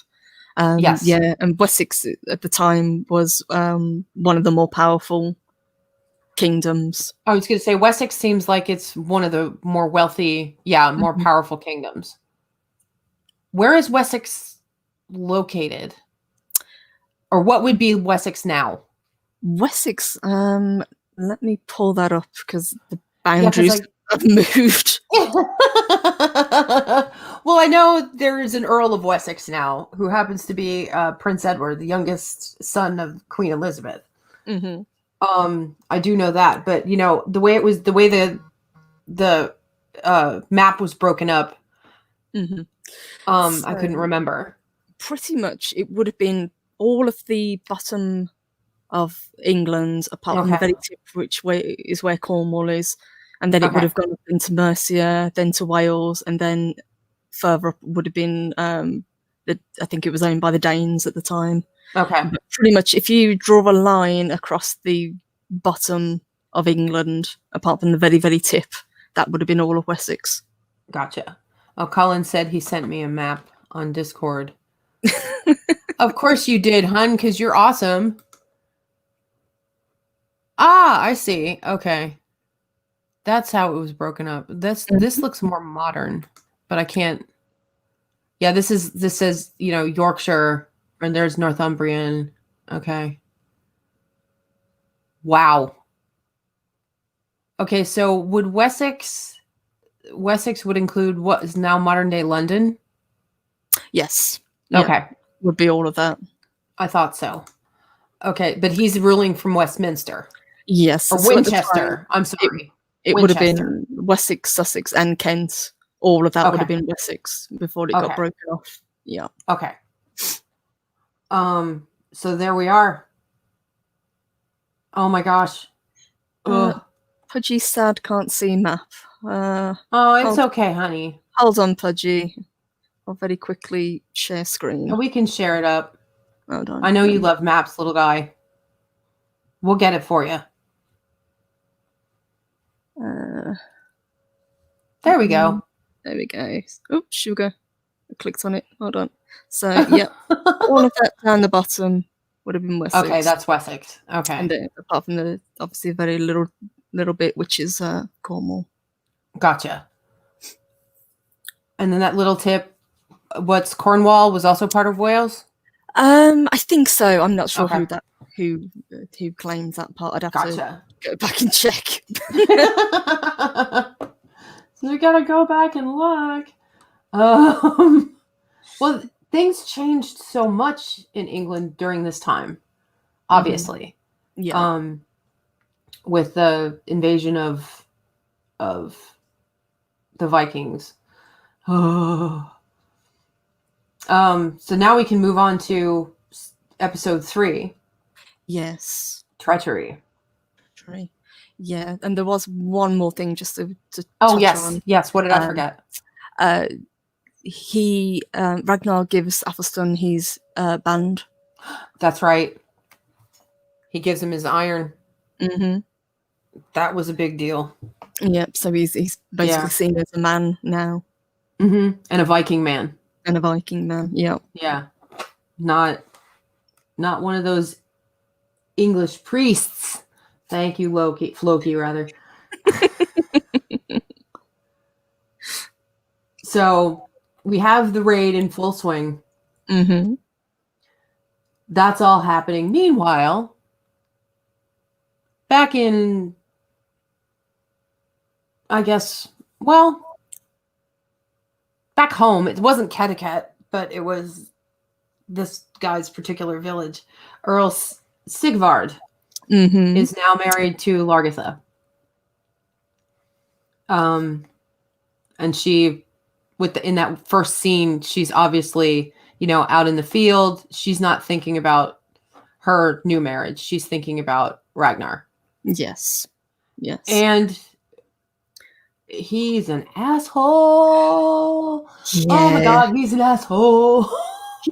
Speaker 1: Yes.
Speaker 2: Yeah, and Wessex at the time was one of the more powerful kingdoms.
Speaker 1: I was going to say Wessex seems like it's one of the more wealthy, more powerful kingdoms. Where is Wessex located? Or what would be Wessex now?
Speaker 2: Wessex, let me pull that up because the boundaries have moved.
Speaker 1: Well, I know there is an Earl of Wessex now who happens to be Prince Edward, the youngest son of Queen Elizabeth. I do know that, but the way the map was broken up, I couldn't remember.
Speaker 2: Pretty much, it would have been all of the bottom of England, apart from the very tip, which is where Cornwall is, and then it would have gone up into Mercia, then to Wales, and then further up would have been I think it was owned by the Danes at the time. But pretty much, if you draw a line across the bottom of England, apart from the very, very tip, that would have been all of Wessex.
Speaker 1: Gotcha. Oh, Colin said he sent me a map on Discord. Of course you did, hun, because you're awesome. Ah, I see. Okay. That's how it was broken up. This looks more modern, but I can't. Yeah, this says, Yorkshire, and there's Northumbrian. Okay. Wow. Okay, so would Wessex would include what is now modern day London?
Speaker 2: Yes.
Speaker 1: Okay.
Speaker 2: Yeah, would be all of that.
Speaker 1: I thought so. Okay, but he's ruling from Westminster.
Speaker 2: Yes.
Speaker 1: Or
Speaker 2: so
Speaker 1: Winchester. I'm sorry.
Speaker 2: It would have been Wessex, Sussex, and Kent. All of that would have been Wessex before it got broken off. Yeah.
Speaker 1: Okay. So there we are. Oh my gosh.
Speaker 2: Pudgy's sad, can't see map.
Speaker 1: It's okay, honey.
Speaker 2: Hold on, Pudgy. I'll very quickly share screen.
Speaker 1: We can share it up.
Speaker 2: Hold on.
Speaker 1: I know you love maps, little guy. We'll get it for you. There we go.
Speaker 2: There we go. Oops, sugar. I clicked on it. Hold on. So, yeah, all of that down the bottom would have been Wessex.
Speaker 1: Okay, that's Wessex. Okay.
Speaker 2: And apart from the obviously very little bit, which is Cornwall.
Speaker 1: Gotcha. And then that little tip, what's Cornwall was also part of Wales? I
Speaker 2: think so. I'm not sure who claims that part. I'd have to go back and check.
Speaker 1: So we gotta go back and look. Well, things changed so much in England during this time, obviously.
Speaker 2: Yeah.
Speaker 1: With the invasion of the Vikings. So now we can move on to episode 3.
Speaker 2: Yes.
Speaker 1: Treachery.
Speaker 2: Yeah, and there was one more thing just to
Speaker 1: touch
Speaker 2: on.
Speaker 1: Yes, what did I forget?
Speaker 2: Ragnar gives Athelstan his band.
Speaker 1: That's right. He gives him his iron.
Speaker 2: Mm-hmm.
Speaker 1: That was a big deal.
Speaker 2: Yep. So he's basically seen as a man now.
Speaker 1: Mm-hmm. And a Viking man.
Speaker 2: And a Viking man. Yep.
Speaker 1: Yeah. Not one of those English priests. Thank you, Floki, rather. So we have the raid in full swing.
Speaker 2: Mm-hmm.
Speaker 1: That's all happening. Meanwhile, back in, I guess, well, back home, it wasn't Kettikat, but it was this guy's particular village. Earl Sigvard is now married to Largitha. And she, in that first scene, she's obviously, out in the field. She's not thinking about her new marriage. She's thinking about Ragnar.
Speaker 2: Yes.
Speaker 1: And he's an asshole.
Speaker 2: Yeah.
Speaker 1: Oh my God, he's an asshole.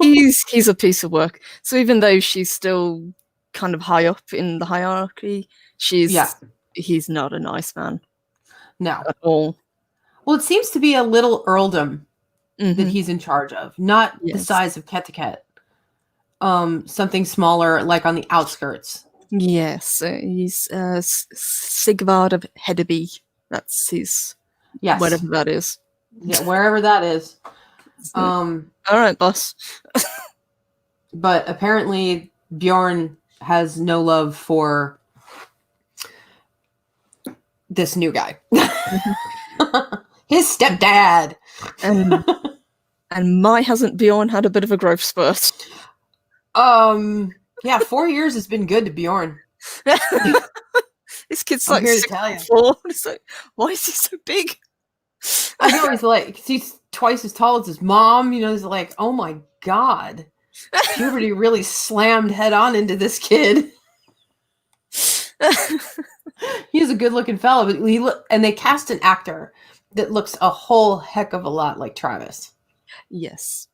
Speaker 2: He's a piece of work. So even though she's still kind of high up in the hierarchy, he's not a nice man.
Speaker 1: No.
Speaker 2: At all.
Speaker 1: Well, it seems to be a little earldom that he's in charge of, not the size of Kettikat. Something smaller, like on the outskirts.
Speaker 2: Yes, he's Sigvard of Hedeby. That's his.
Speaker 1: Yes,
Speaker 2: whatever that is.
Speaker 1: Yeah, wherever that is.
Speaker 2: All right, boss.
Speaker 1: But apparently Bjorn has no love for this new guy. His stepdad.
Speaker 2: And my hasn't Bjorn had a bit of a growth spurt?
Speaker 1: Yeah, 4 years has been good to Bjorn.
Speaker 2: This kid's
Speaker 1: I'm
Speaker 2: like
Speaker 1: here to tell you.
Speaker 2: 4. It's like, why is he so big?
Speaker 1: I know, he's twice as tall as his mom. He's like, oh my God. Puberty really slammed head on into this kid. He's a good looking fellow, but and they cast an actor that looks a whole heck of a lot like Travis.
Speaker 2: Yes.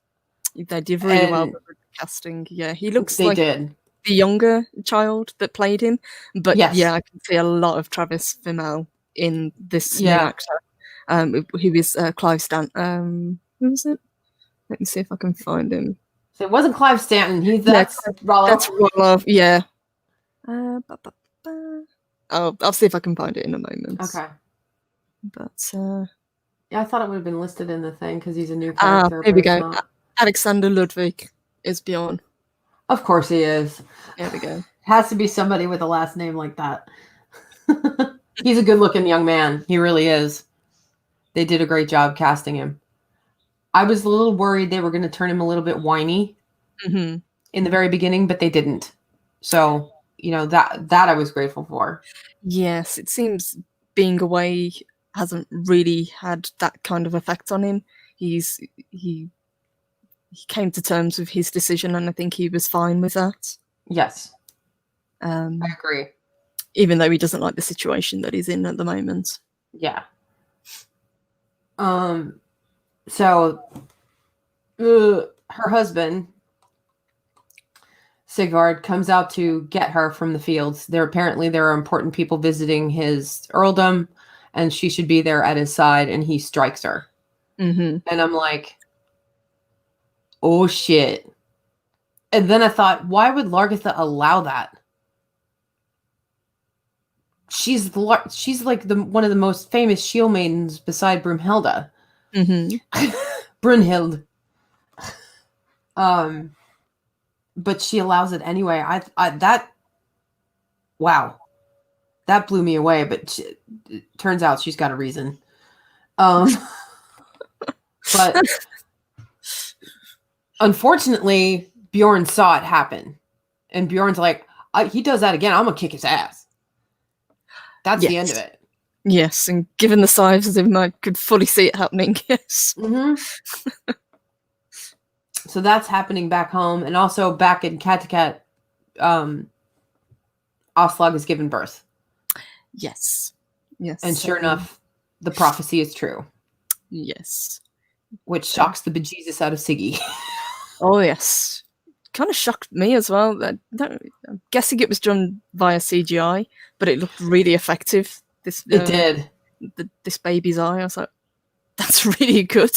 Speaker 2: They did really well with the casting. Yeah, he looks like
Speaker 1: the
Speaker 2: younger child that played him. But
Speaker 1: yes.
Speaker 2: Yeah, I can see a lot of Travis Fimmel in this new actor. Who is Clive Stanton. Who was it? Let me see if I can find him.
Speaker 1: So it wasn't Clive Stanton. That's Rollo.
Speaker 2: That's Rollo, yeah. I'll see if I can find it in a moment.
Speaker 1: Okay.
Speaker 2: But
Speaker 1: yeah, I thought it would have been listed in the thing because he's a new character.
Speaker 2: Here we go. Alexander Ludwig is Bjorn.
Speaker 1: Of course he is.
Speaker 2: There we go.
Speaker 1: Has to be somebody with a last name like that. He's a good-looking young man. He really is. They did a great job casting him. I was a little worried they were going to turn him a little bit whiny in the very beginning, but they didn't. So, that I was grateful for.
Speaker 2: Yes, it seems being away hasn't really had that kind of effect on him. He came to terms with his decision, and I think he was fine with that.
Speaker 1: Yes. I agree.
Speaker 2: Even though he doesn't like the situation that he's in at the moment.
Speaker 1: Yeah. So her husband Sigvard comes out to get her from the fields. There are important people visiting his earldom, and she should be there at his side, and he strikes her. And I'm like, oh shit. And then I thought, why would Largitha allow that? She's like one of the most famous shield maidens beside Brunhilde. Brunhild. But she allows it anyway. Wow, that blew me away. But it turns out she's got a reason. But unfortunately, Bjorn saw it happen, and Bjorn's like, he does that again, I'm gonna kick his ass. That's the end of it.
Speaker 2: Yes, and given the size of him, I could fully see it happening. Yes.
Speaker 1: So that's happening back home, and also back in Kattegat, Aslog has given birth.
Speaker 2: Yes.
Speaker 1: And sure enough, the prophecy is true.
Speaker 2: Yes.
Speaker 1: which shocks the bejesus out of Siggy.
Speaker 2: Oh yes, kind of shocked me as well. I'm guessing it was done via CGI, but it looked really effective. This
Speaker 1: It did.
Speaker 2: This baby's eye. I was like, that's really good.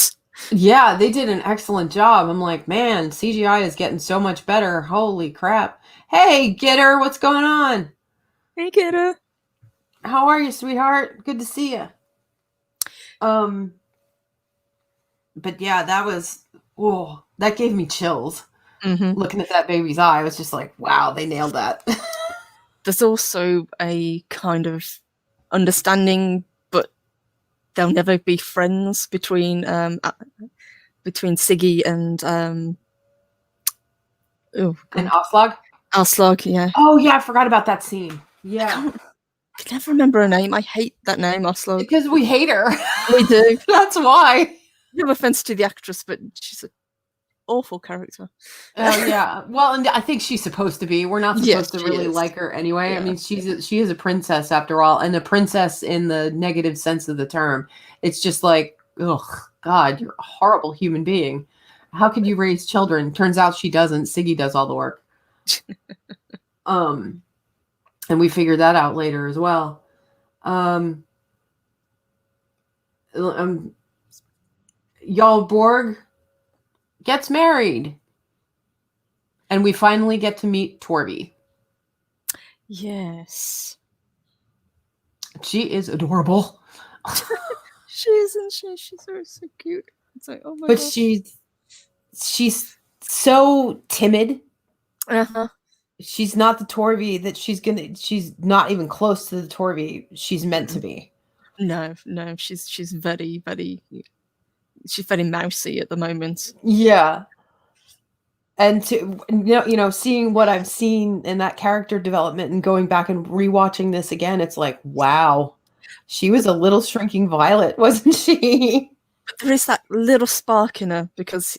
Speaker 1: Yeah, they did an excellent job. I'm like, man, CGI is getting so much better. Holy crap. Hey, Gitter, what's going on?
Speaker 2: Hey, kiddo.
Speaker 1: How are you, sweetheart? Good to see you. But yeah, that gave me chills.
Speaker 2: Mm-hmm.
Speaker 1: Looking at that baby's eye, I was just like, wow, they nailed that.
Speaker 2: There's also a kind of understanding, but they'll never be friends between Siggy and
Speaker 1: And Oslog?
Speaker 2: Aslog. Yeah.
Speaker 1: Oh yeah, I forgot about that scene. Yeah.
Speaker 2: I can never remember her name. I hate that name, Aslog.
Speaker 1: Because we hate her.
Speaker 2: We do.
Speaker 1: That's why.
Speaker 2: No offense to the actress, but she's an awful character.
Speaker 1: Oh yeah. Well, and I think she's supposed to be. We're not supposed to really
Speaker 2: is.
Speaker 1: like her anyway.
Speaker 2: Yeah.
Speaker 1: I mean, she is a princess after all, and a princess in the negative sense of the term. It's just like, ugh, God, you're a horrible human being. How could you raise children? Turns out she doesn't. Siggy does all the work. And we figured that out later as well. Jarl Borg gets married. And we finally get to meet Torby.
Speaker 2: Yes.
Speaker 1: She is adorable.
Speaker 2: She isn't she? She's so cute. It's like, oh my
Speaker 1: But
Speaker 2: god.
Speaker 1: she's so timid.
Speaker 2: Uh-huh.
Speaker 1: She's not the Torby that she's not even close to the Torby she's meant to be.
Speaker 2: No, she's very, very she's very mousy at the moment.
Speaker 1: Yeah. And to seeing what I've seen in that character development and going back and rewatching this again, it's like, wow, she was a little shrinking violet, wasn't she?
Speaker 2: But there is that little spark in her because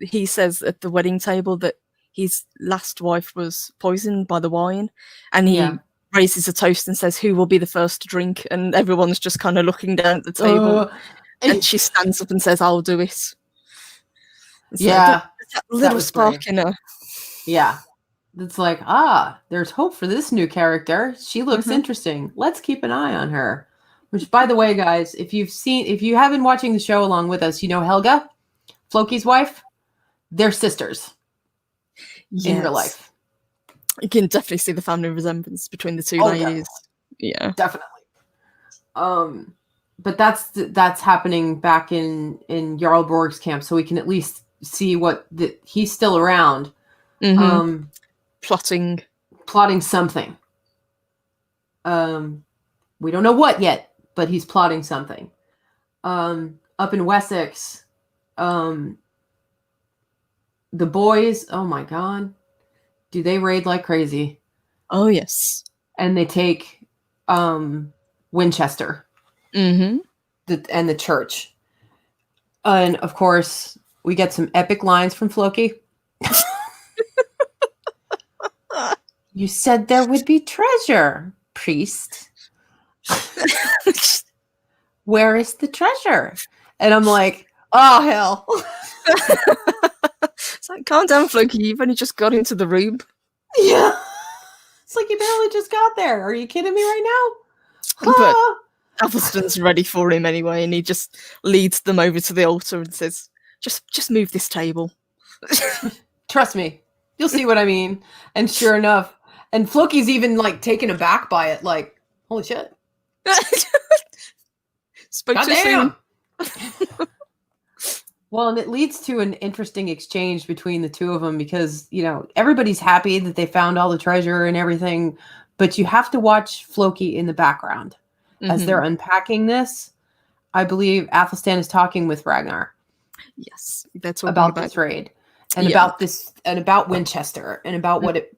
Speaker 2: he says at the wedding table that his last wife was poisoned by the wine, and he raises a toast and says, "Who will be the first to drink?" And everyone's just kind of looking down at the table, and she stands up and says, "I'll do it." It's like, that little spark in her.
Speaker 1: Yeah. It's like, there's hope for this new character. She looks interesting. Let's keep an eye on her. Which, by the way, guys, if you have been watching the show along with us, you know Helga, Floki's wife, they're sisters in real life.
Speaker 2: You can definitely see the family resemblance between the two ladies. Yeah,
Speaker 1: definitely. But that's happening back in Jarl Borg's camp, so we can at least see he's still around.
Speaker 2: Plotting
Speaker 1: something. We don't know what yet, but he's plotting something. Up in Wessex, the boys, oh my god, do they raid like crazy?
Speaker 2: Oh yes.
Speaker 1: And they take Winchester. And the church. And of course, we get some epic lines from Floki. You said there would be treasure, priest. Where is the treasure? And I'm like, oh, hell.
Speaker 2: It's like, calm down, Floki. You've only just got into the room.
Speaker 1: Yeah. It's like you barely just got there. Are you kidding me right now?
Speaker 2: But Athelstan's ready for him anyway, and he just leads them over to the altar and says, just move this table.
Speaker 1: Trust me. You'll see what I mean. And sure enough, and Floki's even like taken aback by it, like, holy shit.
Speaker 2: Spoke too soon.
Speaker 1: Well, and it leads to an interesting exchange between the two of them because, everybody's happy that they found all the treasure and everything, but you have to watch Floki in the background. As they're unpacking this. I believe Athelstan is talking with Ragnar.
Speaker 2: Yes, that's
Speaker 1: about this raid and about this and about Winchester and about what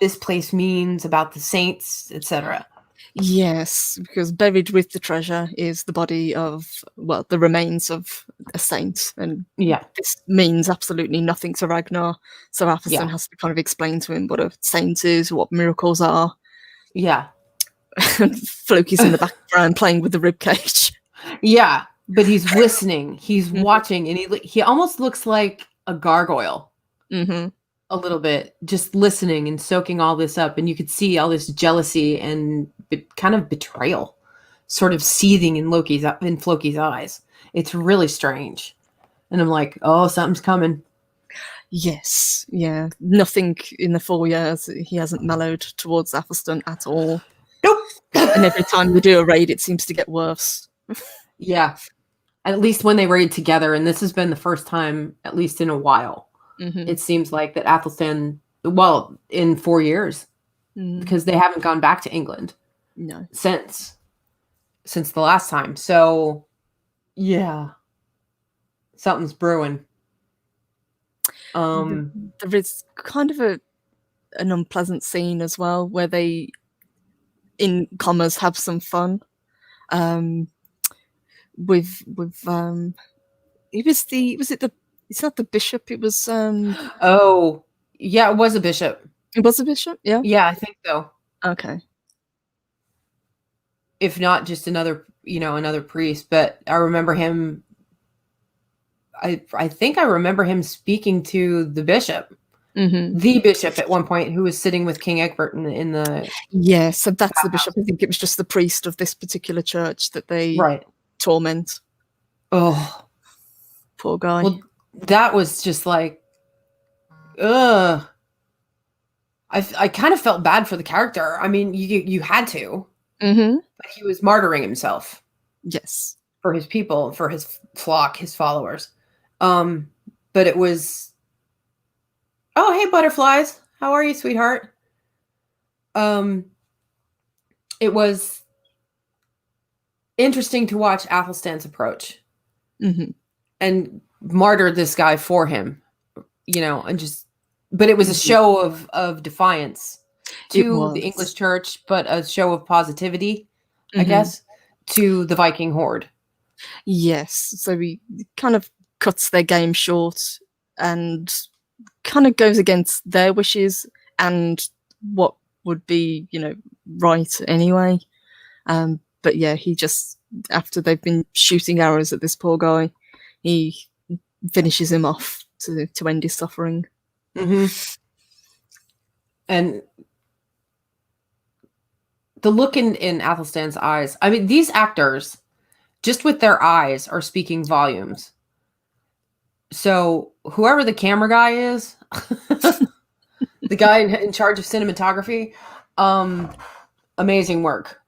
Speaker 1: this place means, about the saints, etc.
Speaker 2: Yes, because buried with the treasure is the body of, the remains of a saint, and this means absolutely nothing to Ragnar. So Athelstan has to kind of explain to him what a saint is, what miracles are.
Speaker 1: Yeah.
Speaker 2: Floki's in the background playing with the ribcage.
Speaker 1: Yeah. but he's listening. He's watching, and he almost looks like a gargoyle.
Speaker 2: Mm-hmm.
Speaker 1: A little bit, just listening and soaking all this up, and you could see all this jealousy and kind of betrayal sort of seething in Floki's eyes. It's really strange. And I'm like, oh, something's coming.
Speaker 2: Yes, yeah. Nothing in the 4 years. He hasn't mellowed towards Athelstan at all.
Speaker 1: Nope.
Speaker 2: And every time we do a raid, it seems to get worse.
Speaker 1: Yeah. At least when they raid together, and this has been the first time, at least in a while, it seems like that Athelstan, well, in 4 years, because they haven't gone back to England since the last time. So, yeah, something's brewing.
Speaker 2: There is kind of an unpleasant scene as well where they, in commas, have some fun. With it's not the bishop, it was
Speaker 1: oh yeah, it was a bishop.
Speaker 2: It was a bishop, yeah?
Speaker 1: Yeah, I think so.
Speaker 2: Okay.
Speaker 1: If not just another priest, but I remember him. I think I remember him speaking to the bishop, the bishop at one point, who was sitting with King Egbert in the.
Speaker 2: Yeah, so that's the bishop. I think it was just the priest of this particular church that they torment.
Speaker 1: Oh,
Speaker 2: poor guy.
Speaker 1: Well, that was just like, ugh. I kind of felt bad for the character. I mean, you had to. But he was martyring himself.
Speaker 2: Yes.
Speaker 1: For his people, for his flock, his followers. But it was, oh, hey, butterflies. How are you, sweetheart? It was interesting to watch Athelstan's approach. And martyr this guy for him, and just, but it was a show of defiance to the English church, but a show of positivity, I guess, to the Viking horde.
Speaker 2: Yes, so he kind of cuts their game short and kind of goes against their wishes and what would be, right anyway. But yeah, he just, after they've been shooting arrows at this poor guy, he finishes him off to end his suffering.
Speaker 1: And the look in Athelstan's eyes, I mean, these actors, just with their eyes, are speaking volumes. So whoever the camera guy is, the guy in charge of cinematography, amazing work.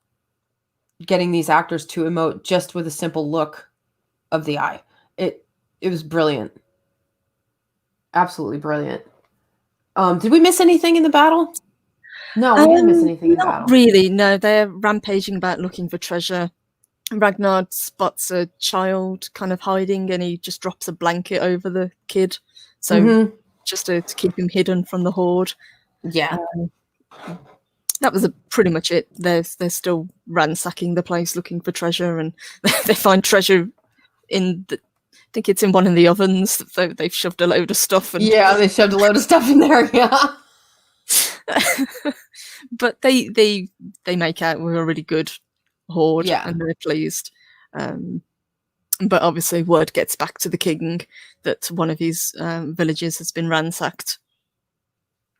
Speaker 1: Getting these actors to emote just with a simple look of the eye. It was brilliant. Absolutely brilliant. Did we miss anything in the battle? No, we didn't miss anything in the battle.
Speaker 2: Not really, no. They're rampaging about looking for treasure. Ragnar spots a child kind of hiding and he just drops a blanket over the kid. So just to keep him hidden from the horde.
Speaker 1: Yeah.
Speaker 2: That was pretty much it. They're still ransacking the place looking for treasure, and they find treasure I think it's in one of the ovens. They've shoved a load of stuff. And
Speaker 1: yeah, they shoved a load of stuff in there, yeah.
Speaker 2: But they make out with a really good horde, and they're pleased. But obviously word gets back to the king that one of his villages has been ransacked.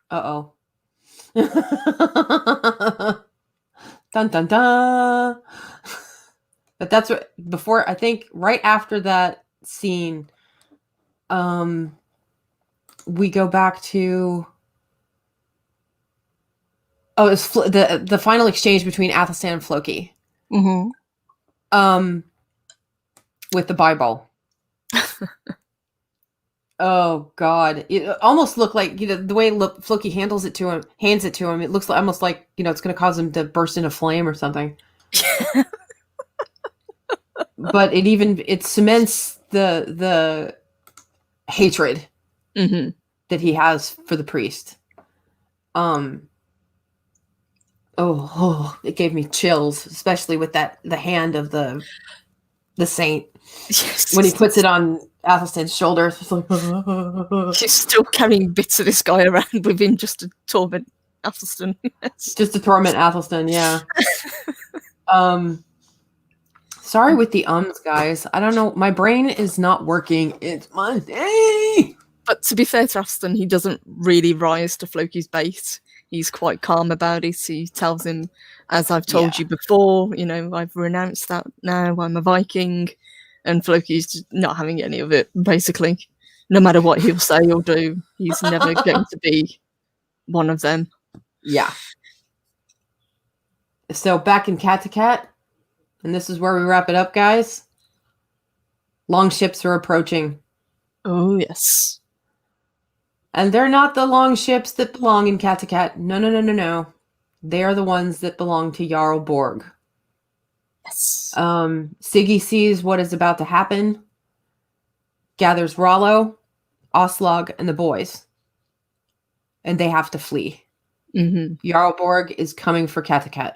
Speaker 1: Uh-oh. Dun dun dun. But that's what, before, I think right after that scene, we go back to it's the final exchange between Athelstan and Floki. With the Bible. Oh God! It almost looked like the way Floki hands it to him. It looks like, almost like it's going to cause him to burst into flame or something. But it cements the hatred that he has for the priest. It gave me chills, especially with the hand of the saint. Yes. When he puts it on Athelstan's shoulder, it's like,
Speaker 2: he's still carrying bits of this guy around with him just to torment Athelstan. Yes.
Speaker 1: Just to torment Athelstan, yeah. Sorry with the guys. I don't know. My brain is not working. It's Monday.
Speaker 2: But to be fair to Aston, he doesn't really rise to Floki's bait. He's quite calm about it. He tells him, as I've told you before, you know, I've renounced that now. I'm a Viking. And Floki's not having any of it, basically. No matter what he'll say or do, he's never going to be one of them.
Speaker 1: Yeah. So back in Kattegat, and this is where we wrap it up, guys. Longships are approaching.
Speaker 2: Oh, yes.
Speaker 1: And they're not the longships that belong in Kattegat. No. They are the ones that belong to Jarl Borg.
Speaker 2: Yes.
Speaker 1: Siggy sees what is about to happen, gathers Rollo, Oslog, and the boys. And they have to flee.
Speaker 2: Mm-hmm.
Speaker 1: Jarl Borg is coming for Kattegat.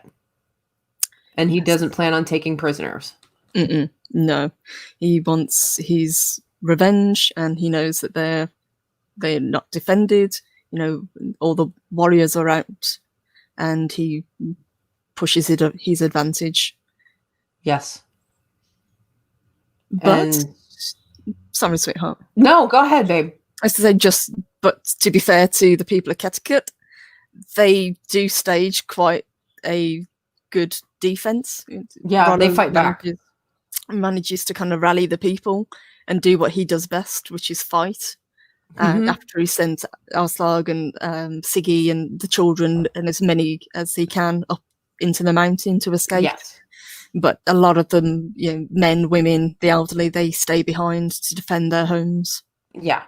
Speaker 1: And he doesn't plan on taking prisoners.
Speaker 2: No. He wants his revenge, and he knows that they're not defended. You know, all the warriors are out, and he pushes it his advantage.
Speaker 1: Yes.
Speaker 2: But sorry, sweetheart.
Speaker 1: No, go ahead, babe.
Speaker 2: I was to say, but to be fair to the people of Kattegat, they do stage quite a good defense.
Speaker 1: Yeah,
Speaker 2: Rollo
Speaker 1: they fight back.
Speaker 2: Manages to kind of rally the people and do what he does best, which is fight. After he sent Aslag and Siggy and the children and as many as he can up into the mountain to escape.
Speaker 1: Yes.
Speaker 2: But a lot of them, you know, men, women, the elderly, they stay behind to defend their homes.
Speaker 1: Yeah.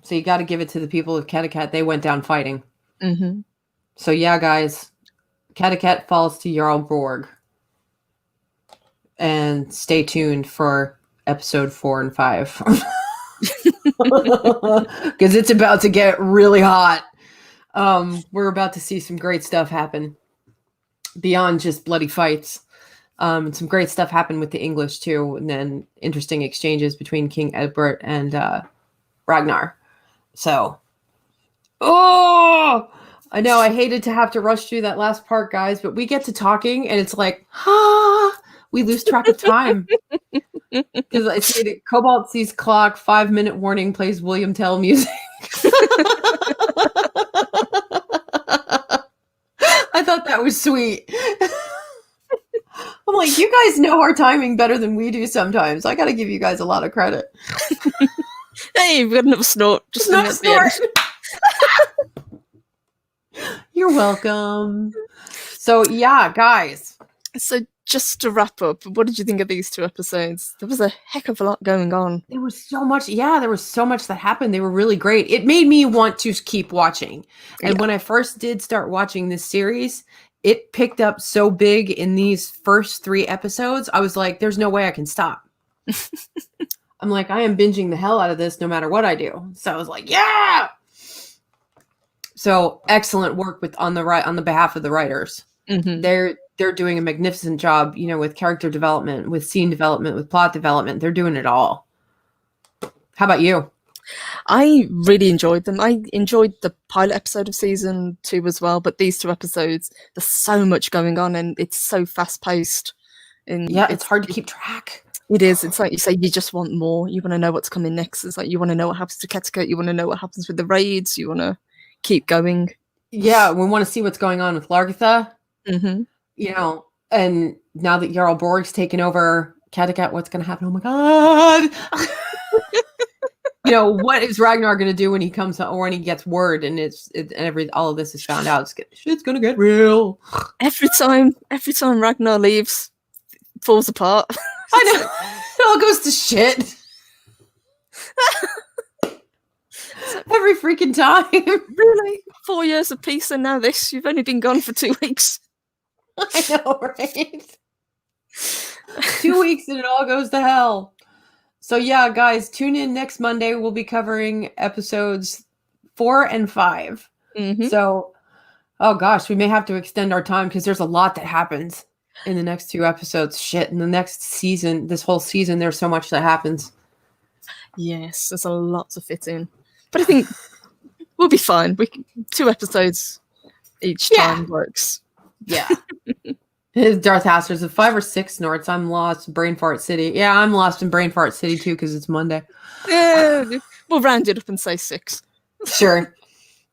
Speaker 1: So you got to give it to the people of Kattegat. They went down fighting.
Speaker 2: Mm-hmm.
Speaker 1: So yeah, guys, Kattegat falls to Jarl Borg. And stay tuned for episode 4 and 5. Because it's about to get really hot. We're about to see some great stuff happen. Beyond just bloody fights. Some great stuff happened with the English too, and then interesting exchanges between King Egbert and Ragnar. So, I know I hated to have to rush through that last part, guys, but we get to talking, and it's like, we lose track of time. Because I see that Cobalt sees clock, 5-minute warning, plays William Tell music. I thought that was sweet. I'm like, you guys know our timing better than we do sometimes. I got to give you guys a lot of credit.
Speaker 2: Hey, we've got another snort. Just
Speaker 1: another snort. You're welcome. So, yeah, guys.
Speaker 2: So, just to wrap up, what did you think of these 2 episodes? There was a heck of a lot going on.
Speaker 1: There was so much. Yeah, there was so much that happened. They were really great. It made me want to keep watching. And when I first did start watching this series, it picked up so big in these first 3 episodes. I was like, there's no way I can stop. I'm like, I am binging the hell out of this no matter what I do. So I was like, yeah. So excellent work on the behalf of the writers.
Speaker 2: Mm-hmm.
Speaker 1: They're doing a magnificent job, you know, with character development, with scene development, with plot development. They're doing it all. How about you?
Speaker 2: I really enjoyed them. I enjoyed the pilot episode of season 2 as well, but these 2 episodes, there's so much going on and it's so fast paced. And
Speaker 1: yeah, it's hard to keep track.
Speaker 2: It is. It's like you say, you just want more. You want to know what's coming next. It's like you want to know what happens to Kattegat. You want to know what happens with the raids. You want to keep going.
Speaker 1: Yeah, we want to see what's going on with Largatha.
Speaker 2: Mm-hmm.
Speaker 1: You know, and now that Jarl Borg's taken over Kattegat, what's going to happen? Oh my god! You know, what is Ragnar going to do when he comes or when he gets word and all of this is found out? Shit's going to get real.
Speaker 2: Every time Ragnar leaves, falls apart.
Speaker 1: I know. It all goes to shit. Every freaking time.
Speaker 2: Really? 4 years of peace and now this. You've only been gone for 2 weeks.
Speaker 1: I know, right? 2 weeks and it all goes to hell. So yeah, guys, tune in next Monday. We'll be covering episodes 4 and 5.
Speaker 2: Mm-hmm.
Speaker 1: So, oh gosh, we may have to extend our time because there's a lot that happens in the next 2 episodes. Shit, in the next season, this whole season, there's so much that happens.
Speaker 2: Yes, there's a lot to fit in. But I think we'll be fine. 2 episodes each time works.
Speaker 1: Yeah. Darth Hasters of 5 or 6 snorts. I'm lost. Brain fart city. Yeah, I'm lost in brain fart city too because it's Monday.
Speaker 2: Yeah, we'll round it up and say 6.
Speaker 1: Sure.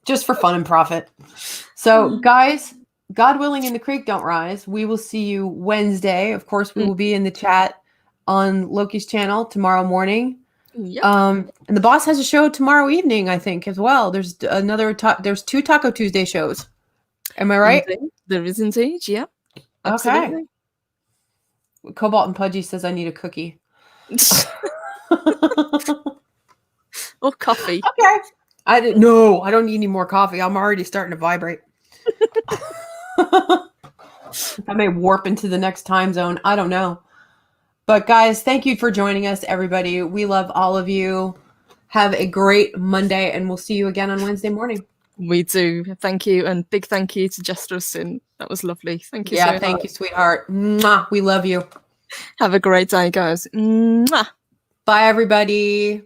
Speaker 1: Just for fun and profit. So, guys, God willing and the creek don't rise. We will see you Wednesday. Of course, we will be in the chat on Loki's channel tomorrow morning.
Speaker 2: Yep.
Speaker 1: And the boss has a show tomorrow evening, I think, as well. There's there's 2 Taco Tuesday shows. Am I right?
Speaker 2: Indeed. There is indeed. Yep. Absolutely.
Speaker 1: Okay. Cobalt and Pudgy says I need a cookie.
Speaker 2: Or coffee.
Speaker 1: Okay. I don't need any more coffee. I'm already starting to vibrate. I may warp into the next time zone. I don't know. But guys, thank you for joining us, everybody. We love all of you. Have a great Monday, and we'll see you again on Wednesday morning.
Speaker 2: We do. Thank you. And big thank you to Jester of Sin. That was lovely. Thank you so much.
Speaker 1: Thank you, sweetheart. Mwah. We love you.
Speaker 2: Have a great day, guys. Mwah.
Speaker 1: Bye, everybody.